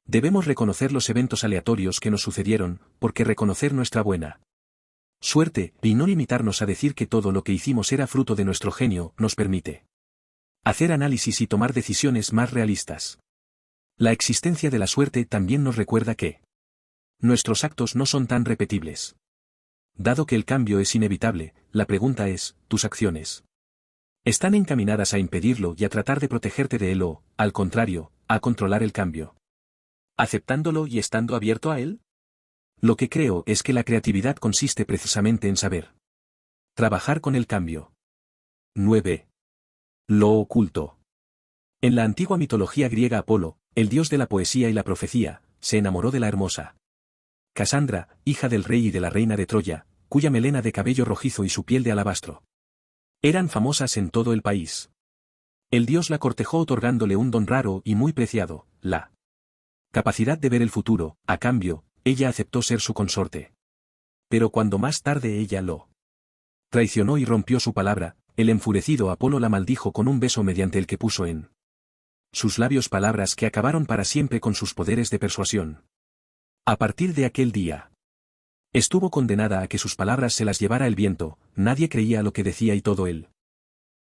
Debemos reconocer los eventos aleatorios que nos sucedieron, porque reconocer nuestra buena suerte, y no limitarnos a decir que todo lo que hicimos era fruto de nuestro genio, nos permite hacer análisis y tomar decisiones más realistas. La existencia de la suerte también nos recuerda que nuestros actos no son tan repetibles. Dado que el cambio es inevitable, la pregunta es, ¿tus acciones están encaminadas a impedirlo y a tratar de protegerte de él o, al contrario, a controlar el cambio, aceptándolo y estando abierto a él? Lo que creo es que la creatividad consiste precisamente en saber trabajar con el cambio. 9. Lo oculto. En la antigua mitología griega Apolo, el dios de la poesía y la profecía, se enamoró de la hermosa Casandra, hija del rey y de la reina de Troya, cuya melena de cabello rojizo y su piel de alabastro eran famosas en todo el país. El dios la cortejó otorgándole un don raro y muy preciado, la capacidad de ver el futuro. A cambio, ella aceptó ser su consorte. Pero cuando más tarde ella lo traicionó y rompió su palabra, el enfurecido Apolo la maldijo con un beso mediante el que puso en sus labios palabras que acabaron para siempre con sus poderes de persuasión. A partir de aquel día, estuvo condenada a que sus palabras se las llevara el viento, nadie creía lo que decía y todo el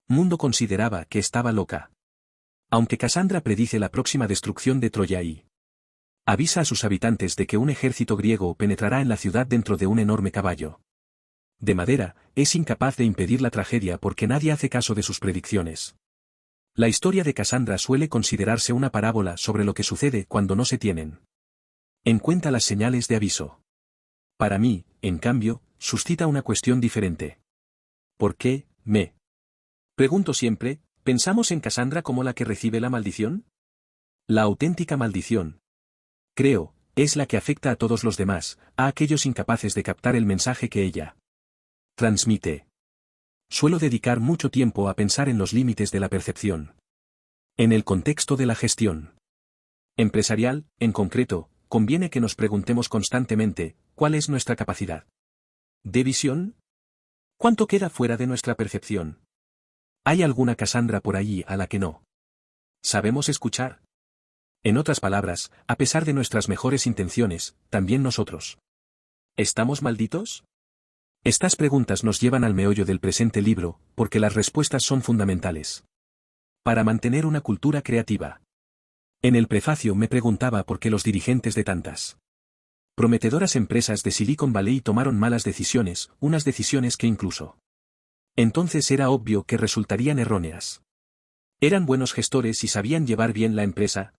mundo consideraba que estaba loca. Aunque Casandra predice la próxima destrucción de Troya y avisa a sus habitantes de que un ejército griego penetrará en la ciudad dentro de un enorme caballo de madera, es incapaz de impedir la tragedia porque nadie hace caso de sus predicciones. La historia de Casandra suele considerarse una parábola sobre lo que sucede cuando no se tienen en cuenta las señales de aviso. Para mí, en cambio, suscita una cuestión diferente. ¿Por qué, me pregunto siempre, pensamos en Casandra como la que recibe la maldición? La auténtica maldición, creo, es la que afecta a todos los demás, a aquellos incapaces de captar el mensaje que ella transmite. Suelo dedicar mucho tiempo a pensar en los límites de la percepción. En el contexto de la gestión empresarial, en concreto, conviene que nos preguntemos constantemente, ¿cuál es nuestra capacidad de visión? ¿Cuánto queda fuera de nuestra percepción? ¿Hay alguna Casandra por allí a la que no sabemos escuchar? En otras palabras, a pesar de nuestras mejores intenciones, también nosotros ¿estamos malditos? Estas preguntas nos llevan al meollo del presente libro, porque las respuestas son fundamentales para mantener una cultura creativa. En el prefacio me preguntaba por qué los dirigentes de tantas prometedoras empresas de Silicon Valley tomaron malas decisiones, unas decisiones que incluso entonces era obvio que resultarían erróneas. Eran buenos gestores y sabían llevar bien la empresa.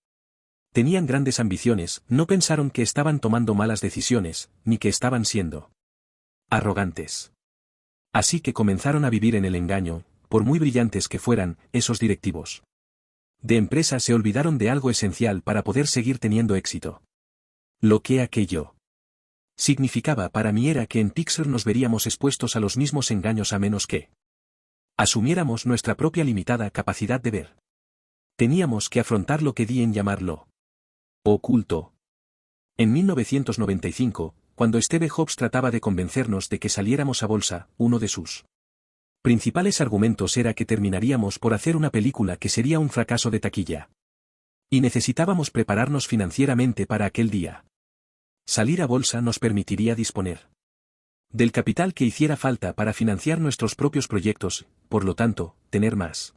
Tenían grandes ambiciones, no pensaron que estaban tomando malas decisiones, ni que estaban siendo arrogantes. Así que comenzaron a vivir en el engaño, por muy brillantes que fueran, esos directivos de empresa se olvidaron de algo esencial para poder seguir teniendo éxito. Lo que aquello significaba para mí era que en Pixar nos veríamos expuestos a los mismos engaños a menos que asumiéramos nuestra propia limitada capacidad de ver. Teníamos que afrontar lo que di en llamarlo oculto. En 1995, cuando Steve Jobs trataba de convencernos de que saliéramos a bolsa, uno de sus principales argumentos era que terminaríamos por hacer una película que sería un fracaso de taquilla. Y necesitábamos prepararnos financieramente para aquel día. Salir a bolsa nos permitiría disponer del capital que hiciera falta para financiar nuestros propios proyectos, por lo tanto, tener más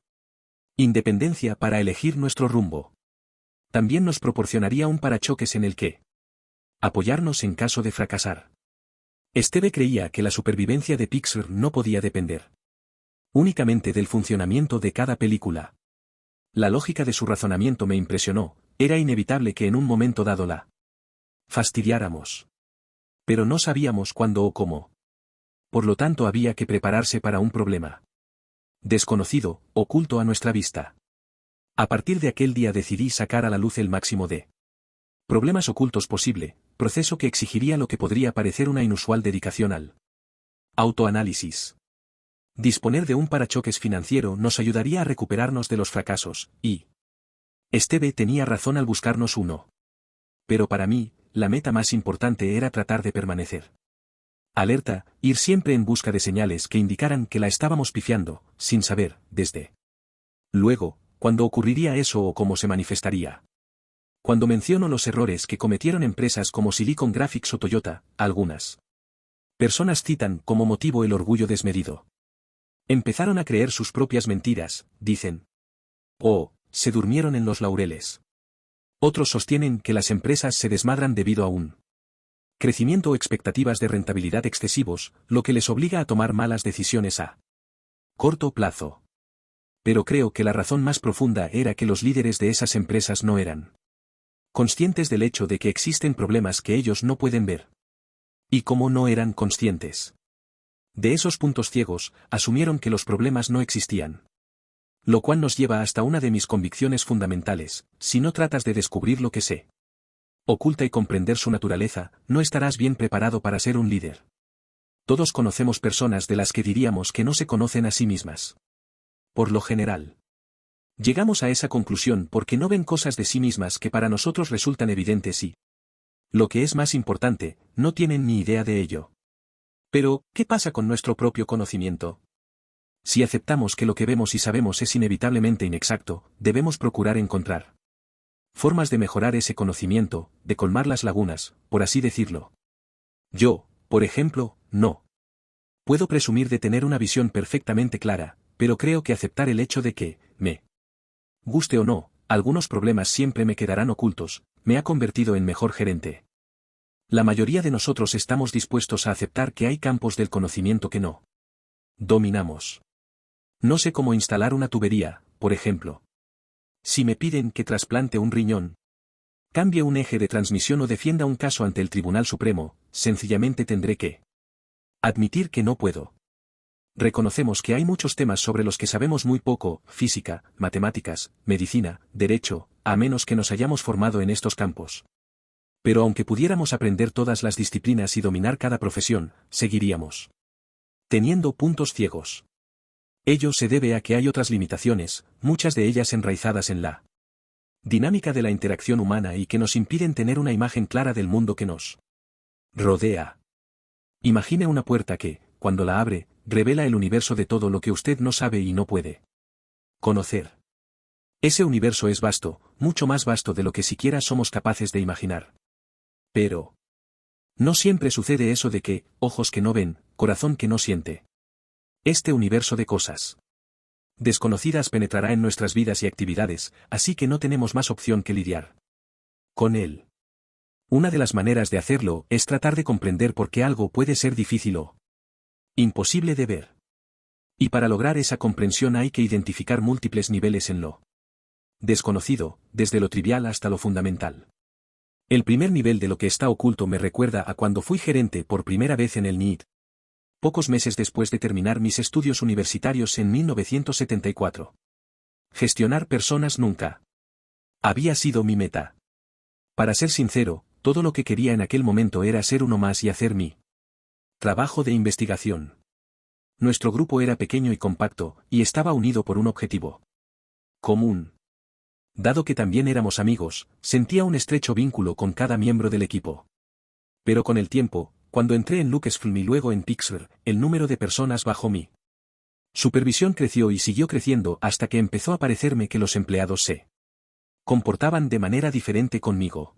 independencia para elegir nuestro rumbo. También nos proporcionaría un parachoques en el que apoyarnos en caso de fracasar. Steve creía que la supervivencia de Pixar no podía depender únicamente del funcionamiento de cada película. La lógica de su razonamiento me impresionó, era inevitable que en un momento dado la fastidiáramos. Pero no sabíamos cuándo o cómo. Por lo tanto había que prepararse para un problema desconocido, oculto a nuestra vista. A partir de aquel día decidí sacar a la luz el máximo de problemas ocultos posible, proceso que exigiría lo que podría parecer una inusual dedicación al autoanálisis. Disponer de un parachoques financiero nos ayudaría a recuperarnos de los fracasos, y Steve tenía razón al buscarnos uno. Pero para mí, la meta más importante era tratar de permanecer alerta, ir siempre en busca de señales que indicaran que la estábamos pifiando, sin saber, desde luego, cuándo ocurriría eso o cómo se manifestaría. Cuando menciono los errores que cometieron empresas como Silicon Graphics o Toyota, algunas personas citan como motivo el orgullo desmedido. Empezaron a creer sus propias mentiras, dicen. O, se durmieron en los laureles. Otros sostienen que las empresas se desmadran debido a un crecimiento o expectativas de rentabilidad excesivos, lo que les obliga a tomar malas decisiones a corto plazo. Pero creo que la razón más profunda era que los líderes de esas empresas no eran conscientes del hecho de que existen problemas que ellos no pueden ver. Y como no eran conscientes de esos puntos ciegos, asumieron que los problemas no existían. Lo cual nos lleva hasta una de mis convicciones fundamentales: si no tratas de descubrir lo que se oculta y comprender su naturaleza, no estarás bien preparado para ser un líder. Todos conocemos personas de las que diríamos que no se conocen a sí mismas. Por lo general, llegamos a esa conclusión porque no ven cosas de sí mismas que para nosotros resultan evidentes y, lo que es más importante, no tienen ni idea de ello. Pero, ¿qué pasa con nuestro propio conocimiento? Si aceptamos que lo que vemos y sabemos es inevitablemente inexacto, debemos procurar encontrar formas de mejorar ese conocimiento, de colmar las lagunas, por así decirlo. Yo, por ejemplo, no puedo presumir de tener una visión perfectamente clara, pero creo que aceptar el hecho de que, me guste o no, algunos problemas siempre me quedarán ocultos, me ha convertido en mejor gerente. La mayoría de nosotros estamos dispuestos a aceptar que hay campos del conocimiento que no dominamos. No sé cómo instalar una tubería, por ejemplo. Si me piden que trasplante un riñón, cambie un eje de transmisión o defienda un caso ante el Tribunal Supremo, sencillamente tendré que admitir que no puedo. Reconocemos que hay muchos temas sobre los que sabemos muy poco: física, matemáticas, medicina, derecho, a menos que nos hayamos formado en estos campos. Pero aunque pudiéramos aprender todas las disciplinas y dominar cada profesión, seguiríamos teniendo puntos ciegos. Ello se debe a que hay otras limitaciones, muchas de ellas enraizadas en la dinámica de la interacción humana y que nos impiden tener una imagen clara del mundo que nos rodea. Imagine una puerta que, cuando la abre, revela el universo de todo lo que usted no sabe y no puede conocer. Ese universo es vasto, mucho más vasto de lo que siquiera somos capaces de imaginar. Pero no siempre sucede eso de que, ojos que no ven, corazón que no siente. Este universo de cosas desconocidas penetrará en nuestras vidas y actividades, así que no tenemos más opción que lidiar con él. Una de las maneras de hacerlo es tratar de comprender por qué algo puede ser difícil o imposible de ver. Y para lograr esa comprensión hay que identificar múltiples niveles en lo desconocido, desde lo trivial hasta lo fundamental. El primer nivel de lo que está oculto me recuerda a cuando fui gerente por primera vez en el NIT. Pocos meses después de terminar mis estudios universitarios en 1974. Gestionar personas nunca había sido mi meta. Para ser sincero, todo lo que quería en aquel momento era ser uno más y hacer mi trabajo de investigación. Nuestro grupo era pequeño y compacto, y estaba unido por un objetivo común. Dado que también éramos amigos, sentía un estrecho vínculo con cada miembro del equipo. Pero con el tiempo, cuando entré en Lucasfilm y luego en Pixar, el número de personas bajo mi supervisión creció y siguió creciendo hasta que empezó a parecerme que los empleados se comportaban de manera diferente conmigo.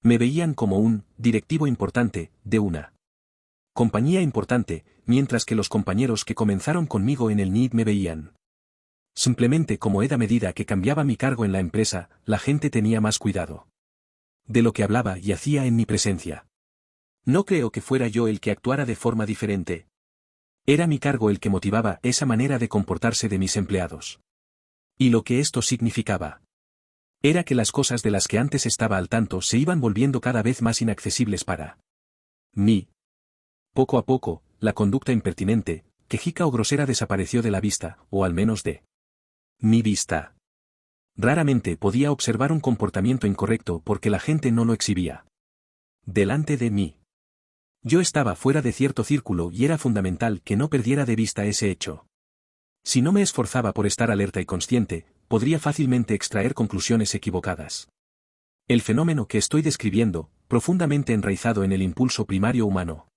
Me veían como un directivo importante, de una compañía importante, mientras que los compañeros que comenzaron conmigo en el NID me veían simplemente como a medida que cambiaba mi cargo en la empresa, la gente tenía más cuidado de lo que hablaba y hacía en mi presencia. No creo que fuera yo el que actuara de forma diferente. Era mi cargo el que motivaba esa manera de comportarse de mis empleados. Y lo que esto significaba era que las cosas de las que antes estaba al tanto se iban volviendo cada vez más inaccesibles para mí. Poco a poco, la conducta impertinente, quejica o grosera desapareció de la vista, o al menos de mi vista. Raramente podía observar un comportamiento incorrecto porque la gente no lo exhibía delante de mí. Yo estaba fuera de cierto círculo y era fundamental que no perdiera de vista ese hecho. Si no me esforzaba por estar alerta y consciente, podría fácilmente extraer conclusiones equivocadas. El fenómeno que estoy describiendo, profundamente enraizado en el impulso primario humano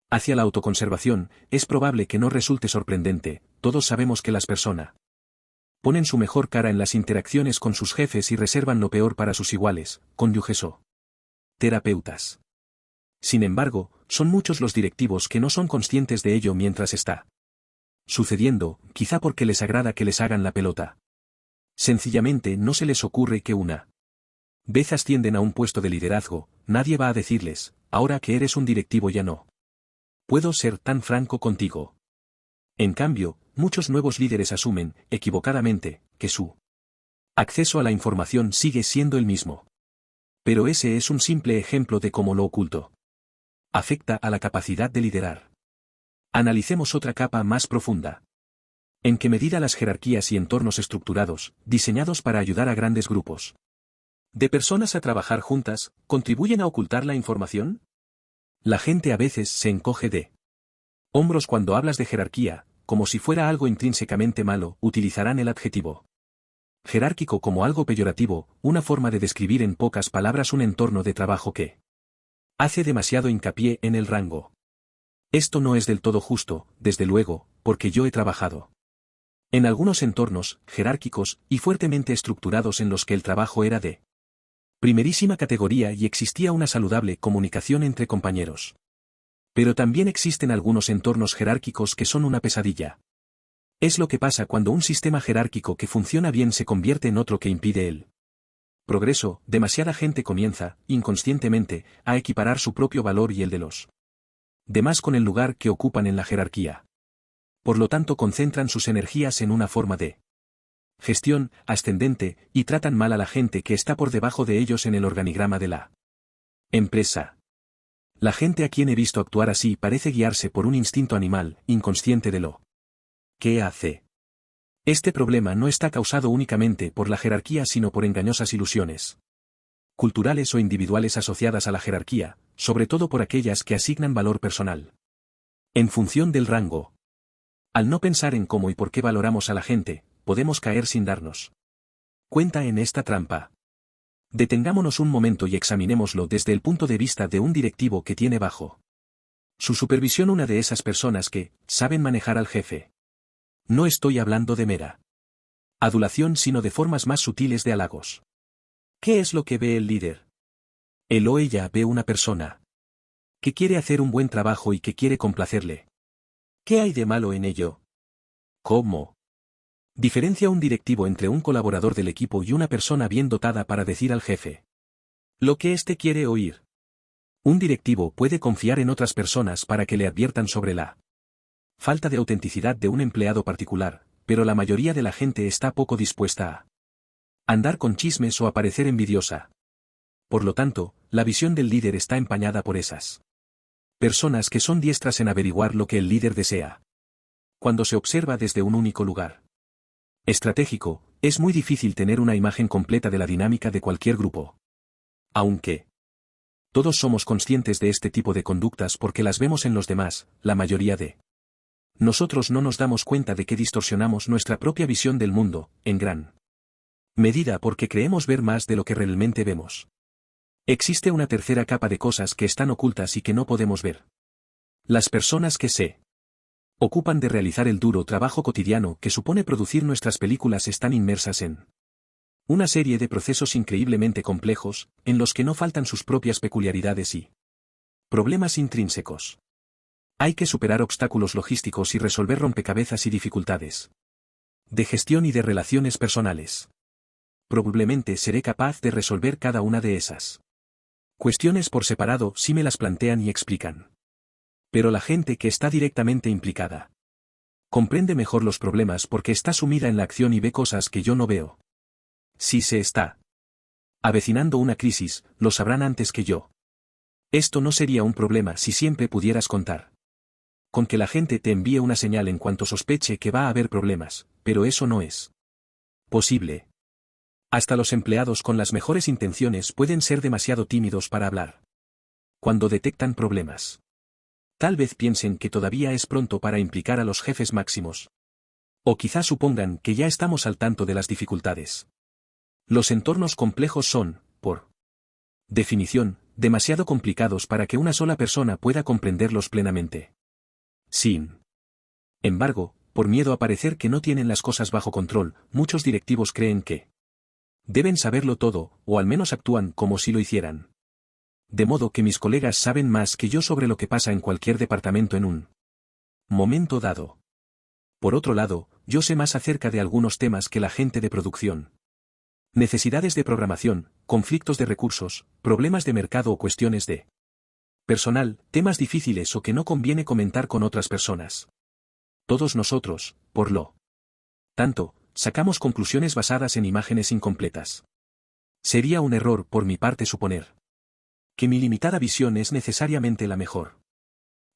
hacia la autoconservación, es probable que no resulte sorprendente. Todos sabemos que las personas ponen su mejor cara en las interacciones con sus jefes y reservan lo peor para sus iguales, cónyuges o terapeutas. Sin embargo, son muchos los directivos que no son conscientes de ello mientras está sucediendo, quizá porque les agrada que les hagan la pelota. Sencillamente no se les ocurre que una vez ascienden a un puesto de liderazgo, nadie va a decirles, ahora que eres un directivo ya no puedo ser tan franco contigo. En cambio, muchos nuevos líderes asumen, equivocadamente, que su acceso a la información sigue siendo el mismo. Pero ese es un simple ejemplo de cómo lo oculto afecta a la capacidad de liderar. Analicemos otra capa más profunda. ¿En qué medida las jerarquías y entornos estructurados, diseñados para ayudar a grandes grupos de personas a trabajar juntas, contribuyen a ocultar la información? La gente a veces se encoge de hombros cuando hablas de jerarquía, como si fuera algo intrínsecamente malo. Utilizarán el adjetivo jerárquico como algo peyorativo, una forma de describir en pocas palabras un entorno de trabajo que hace demasiado hincapié en el rango. Esto no es del todo justo, desde luego, porque yo he trabajado en algunos entornos, jerárquicos y fuertemente estructurados en los que el trabajo era de primerísima categoría y existía una saludable comunicación entre compañeros. Pero también existen algunos entornos jerárquicos que son una pesadilla. Es lo que pasa cuando un sistema jerárquico que funciona bien se convierte en otro que impide el progreso. Demasiada gente comienza, inconscientemente, a equiparar su propio valor y el de los demás con el lugar que ocupan en la jerarquía. Por lo tanto, concentran sus energías en una forma de gestión ascendente y tratan mal a la gente que está por debajo de ellos en el organigrama de la empresa. La gente a quien he visto actuar así parece guiarse por un instinto animal, inconsciente de lo que hace. Este problema no está causado únicamente por la jerarquía sino por engañosas ilusiones culturales o individuales asociadas a la jerarquía, sobre todo por aquellas que asignan valor personal en función del rango. Al no pensar en cómo y por qué valoramos a la gente, podemos caer sin darnos cuenta en esta trampa. Detengámonos un momento y examinémoslo desde el punto de vista de un directivo que tiene bajo su supervisión una de esas personas que saben manejar al jefe. No estoy hablando de mera adulación sino de formas más sutiles de halagos. ¿Qué es lo que ve el líder? Él o ella ve una persona que quiere hacer un buen trabajo y que quiere complacerle. ¿Qué hay de malo en ello? ¿Cómo diferencia un directivo entre un colaborador del equipo y una persona bien dotada para decir al jefe lo que éste quiere oír? Un directivo puede confiar en otras personas para que le adviertan sobre la falta de autenticidad de un empleado particular, pero la mayoría de la gente está poco dispuesta a andar con chismes o a parecer envidiosa. Por lo tanto, la visión del líder está empañada por esas personas que son diestras en averiguar lo que el líder desea. Cuando se observa desde un único lugar estratégico, es muy difícil tener una imagen completa de la dinámica de cualquier grupo. Aunque todos somos conscientes de este tipo de conductas porque las vemos en los demás, la mayoría de nosotros no nos damos cuenta de que distorsionamos nuestra propia visión del mundo, en gran medida porque creemos ver más de lo que realmente vemos. Existe una tercera capa de cosas que están ocultas y que no podemos ver. Las personas que se ocupan de realizar el duro trabajo cotidiano que supone producir nuestras películas están inmersas en una serie de procesos increíblemente complejos, en los que no faltan sus propias peculiaridades y problemas intrínsecos. Hay que superar obstáculos logísticos y resolver rompecabezas y dificultades de gestión y de relaciones personales. Probablemente seré capaz de resolver cada una de esas cuestiones por separado si me las plantean y explican. Pero la gente que está directamente implicada comprende mejor los problemas porque está sumida en la acción y ve cosas que yo no veo. Si se está avecinando una crisis, lo sabrán antes que yo. Esto no sería un problema si siempre pudieras contar con que la gente te envíe una señal en cuanto sospeche que va a haber problemas, pero eso no es posible. Hasta los empleados con las mejores intenciones pueden ser demasiado tímidos para hablar cuando detectan problemas. Tal vez piensen que todavía es pronto para implicar a los jefes máximos. O quizás supongan que ya estamos al tanto de las dificultades. Los entornos complejos son, por definición, demasiado complicados para que una sola persona pueda comprenderlos plenamente. Sin embargo, por miedo a parecer que no tienen las cosas bajo control, muchos directivos creen que deben saberlo todo, o al menos actúan como si lo hicieran. De modo que mis colegas saben más que yo sobre lo que pasa en cualquier departamento en un momento dado. Por otro lado, yo sé más acerca de algunos temas que la gente de producción. Necesidades de programación, conflictos de recursos, problemas de mercado o cuestiones de personal, temas difíciles o que no conviene comentar con otras personas. Todos nosotros, por lo tanto, sacamos conclusiones basadas en imágenes incompletas. Sería un error por mi parte suponer que mi limitada visión es necesariamente la mejor.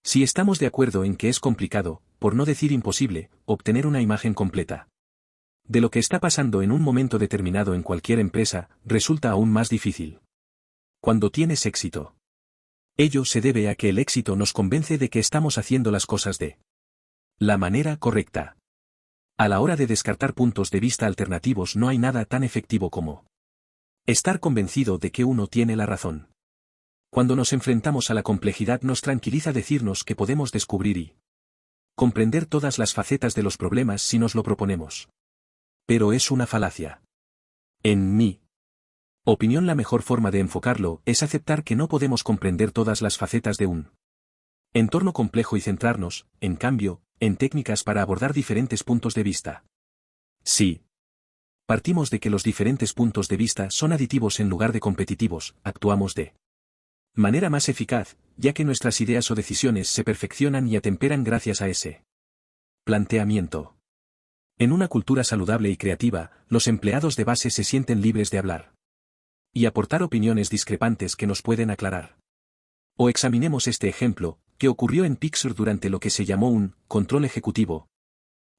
Si estamos de acuerdo en que es complicado, por no decir imposible, obtener una imagen completa de lo que está pasando en un momento determinado en cualquier empresa, resulta aún más difícil cuando tienes éxito. Ello se debe a que el éxito nos convence de que estamos haciendo las cosas de la manera correcta. A la hora de descartar puntos de vista alternativos no hay nada tan efectivo como estar convencido de que uno tiene la razón. Cuando nos enfrentamos a la complejidad nos tranquiliza decirnos que podemos descubrir y comprender todas las facetas de los problemas si nos lo proponemos. Pero es una falacia. En mi opinión, la mejor forma de enfocarlo es aceptar que no podemos comprender todas las facetas de un entorno complejo y centrarnos, en cambio, en técnicas para abordar diferentes puntos de vista. Sí. Partimos de que los diferentes puntos de vista son aditivos en lugar de competitivos, actuamos de manera más eficaz, ya que nuestras ideas o decisiones se perfeccionan y atemperan gracias a ese planteamiento. En una cultura saludable y creativa, los empleados de base se sienten libres de hablar y aportar opiniones discrepantes que nos pueden aclarar. O examinemos este ejemplo, que ocurrió en Pixar durante lo que se llamó un control ejecutivo.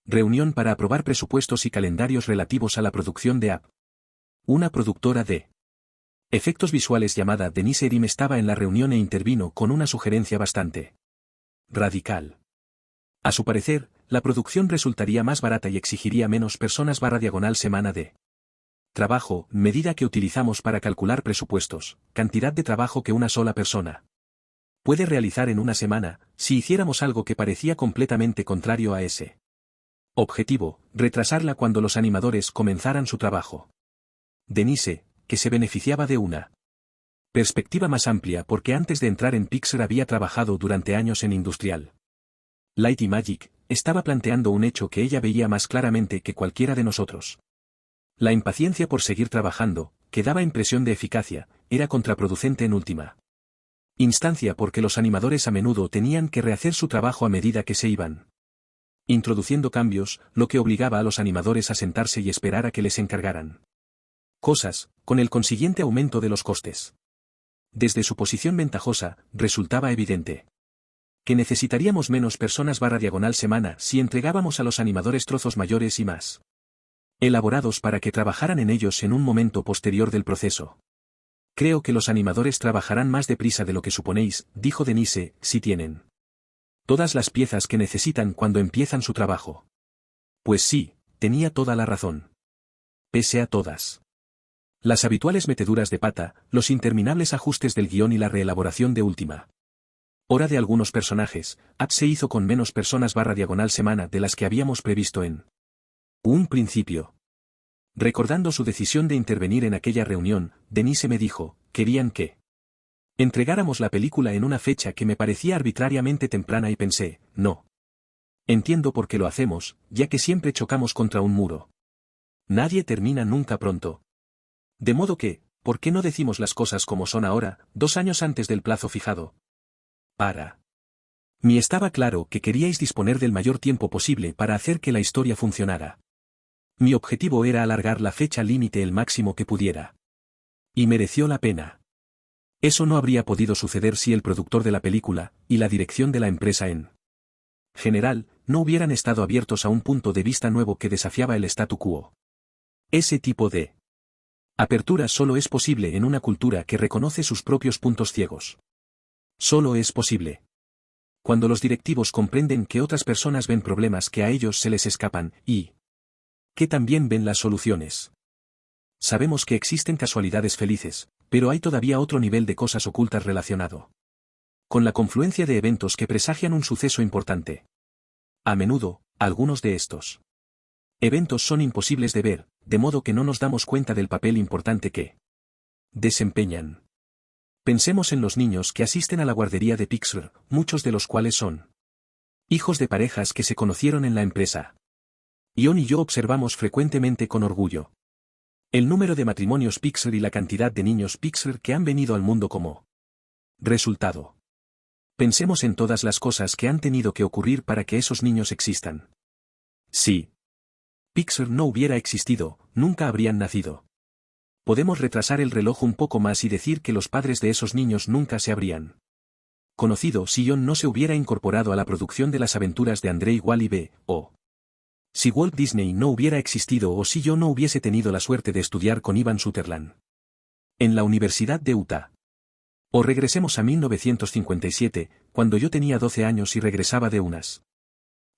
Reunión para aprobar presupuestos y calendarios relativos a la producción de App. Una productora de efectos visuales llamada Denise Erim estaba en la reunión e intervino con una sugerencia bastante radical. A su parecer, la producción resultaría más barata y exigiría menos personas/semana de trabajo, medida que utilizamos para calcular presupuestos, cantidad de trabajo que una sola persona puede realizar en una semana, si hiciéramos algo que parecía completamente contrario a ese objetivo, retrasarla cuando los animadores comenzaran su trabajo. Denise, que se beneficiaba de una perspectiva más amplia porque antes de entrar en Pixar había trabajado durante años en Industrial Light y Magic, estaba planteando un hecho que ella veía más claramente que cualquiera de nosotros. La impaciencia por seguir trabajando, que daba impresión de eficacia, era contraproducente en última instancia porque los animadores a menudo tenían que rehacer su trabajo a medida que se iban introduciendo cambios, lo que obligaba a los animadores a sentarse y esperar a que les encargaran cosas, con el consiguiente aumento de los costes. Desde su posición ventajosa, resultaba evidente que necesitaríamos menos personas/semana si entregábamos a los animadores trozos mayores y más elaborados para que trabajaran en ellos en un momento posterior del proceso. Creo que los animadores trabajarán más deprisa de lo que suponéis, dijo Denise, si tienen todas las piezas que necesitan cuando empiezan su trabajo. Pues sí, tenía toda la razón. Pese a todas las habituales meteduras de pata, los interminables ajustes del guión y la reelaboración de última hora de algunos personajes, App se hizo con menos personas/semana de las que habíamos previsto en un principio. Recordando su decisión de intervenir en aquella reunión, Denise me dijo, querían que entregáramos la película en una fecha que me parecía arbitrariamente temprana y pensé, no. Entiendo por qué lo hacemos, ya que siempre chocamos contra un muro. Nadie termina nunca pronto. De modo que, ¿por qué no decimos las cosas como son ahora, 2 años antes del plazo fijado? Para mí estaba claro que queríais disponer del mayor tiempo posible para hacer que la historia funcionara. Mi objetivo era alargar la fecha límite el máximo que pudiera. Y mereció la pena. Eso no habría podido suceder si el productor de la película, y la dirección de la empresa en general, no hubieran estado abiertos a un punto de vista nuevo que desafiaba el statu quo. Ese tipo de apertura solo es posible en una cultura que reconoce sus propios puntos ciegos. Solo es posible cuando los directivos comprenden que otras personas ven problemas que a ellos se les escapan, y que también ven las soluciones. Sabemos que existen casualidades felices, pero hay todavía otro nivel de cosas ocultas relacionado con la confluencia de eventos que presagian un suceso importante. A menudo, algunos de estos eventos son imposibles de ver, de modo que no nos damos cuenta del papel importante que desempeñan. Pensemos en los niños que asisten a la guardería de Pixar, muchos de los cuales son hijos de parejas que se conocieron en la empresa. Ion y yo observamos frecuentemente con orgullo el número de matrimonios Pixar y la cantidad de niños Pixar que han venido al mundo como resultado. Pensemos en todas las cosas que han tenido que ocurrir para que esos niños existan. Si Pixar no hubiera existido, nunca habrían nacido. Podemos retrasar el reloj un poco más y decir que los padres de esos niños nunca se habrían conocido si Ion no se hubiera incorporado a la producción de las aventuras de André y Wall-E B, o si Walt Disney no hubiera existido o si yo no hubiese tenido la suerte de estudiar con Ivan Sutherland en la Universidad de Utah. O regresemos a 1957, cuando yo tenía 12 años y regresaba de unas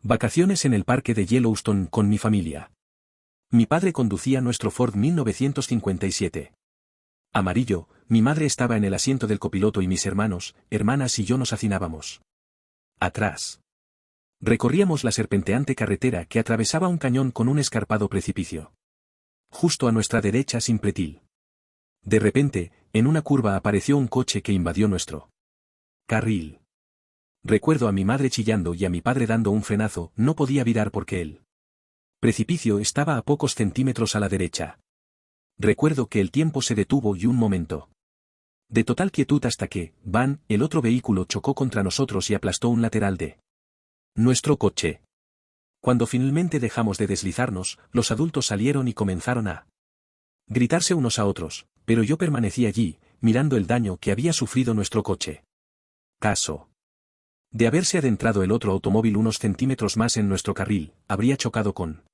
vacaciones en el parque de Yellowstone con mi familia. Mi padre conducía nuestro Ford 1957. Amarillo, mi madre estaba en el asiento del copiloto y mis hermanos, hermanas y yo nos hacinábamos atrás. Recorríamos la serpenteante carretera que atravesaba un cañón con un escarpado precipicio. Justo a nuestra derecha sin pretil. De repente, en una curva apareció un coche que invadió nuestro carril. Recuerdo a mi madre chillando y a mi padre dando un frenazo, no podía virar porque el precipicio estaba a pocos centímetros a la derecha. Recuerdo que el tiempo se detuvo y un momento de total quietud hasta que, el otro vehículo chocó contra nosotros y aplastó un lateral de nuestro coche. Cuando finalmente dejamos de deslizarnos, los adultos salieron y comenzaron a gritarse unos a otros, pero yo permanecí allí, mirando el daño que había sufrido nuestro coche. Caso de haberse adentrado el otro automóvil unos centímetros más en nuestro carril, habría chocado con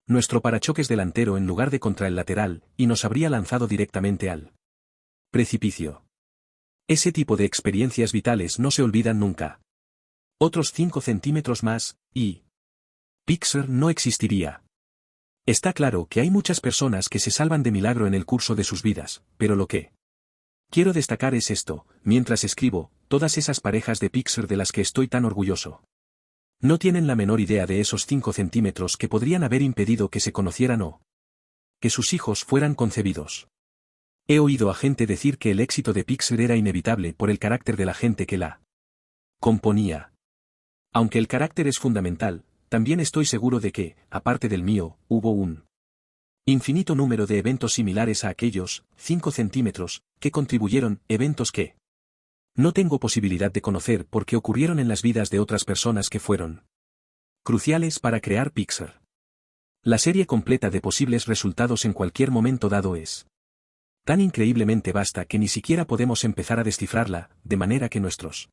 nuestro parachoques delantero en lugar de contra el lateral, y nos habría lanzado directamente al precipicio. Ese tipo de experiencias vitales no se olvidan nunca. Otros 5 centímetros más, y Pixar no existiría. Está claro que hay muchas personas que se salvan de milagro en el curso de sus vidas, pero lo que quiero destacar es esto: mientras escribo, todas esas parejas de Pixar de las que estoy tan orgulloso no tienen la menor idea de esos 5 centímetros que podrían haber impedido que se conocieran o que sus hijos fueran concebidos. He oído a gente decir que el éxito de Pixar era inevitable por el carácter de la gente que la componía. Aunque el carácter es fundamental, también estoy seguro de que, aparte del mío, hubo un infinito número de eventos similares a aquellos 5 centímetros, que contribuyeron, eventos que no tengo posibilidad de conocer porque ocurrieron en las vidas de otras personas que fueron cruciales para crear Pixar. La serie completa de posibles resultados en cualquier momento dado es tan increíblemente vasta que ni siquiera podemos empezar a descifrarla, de manera que nuestros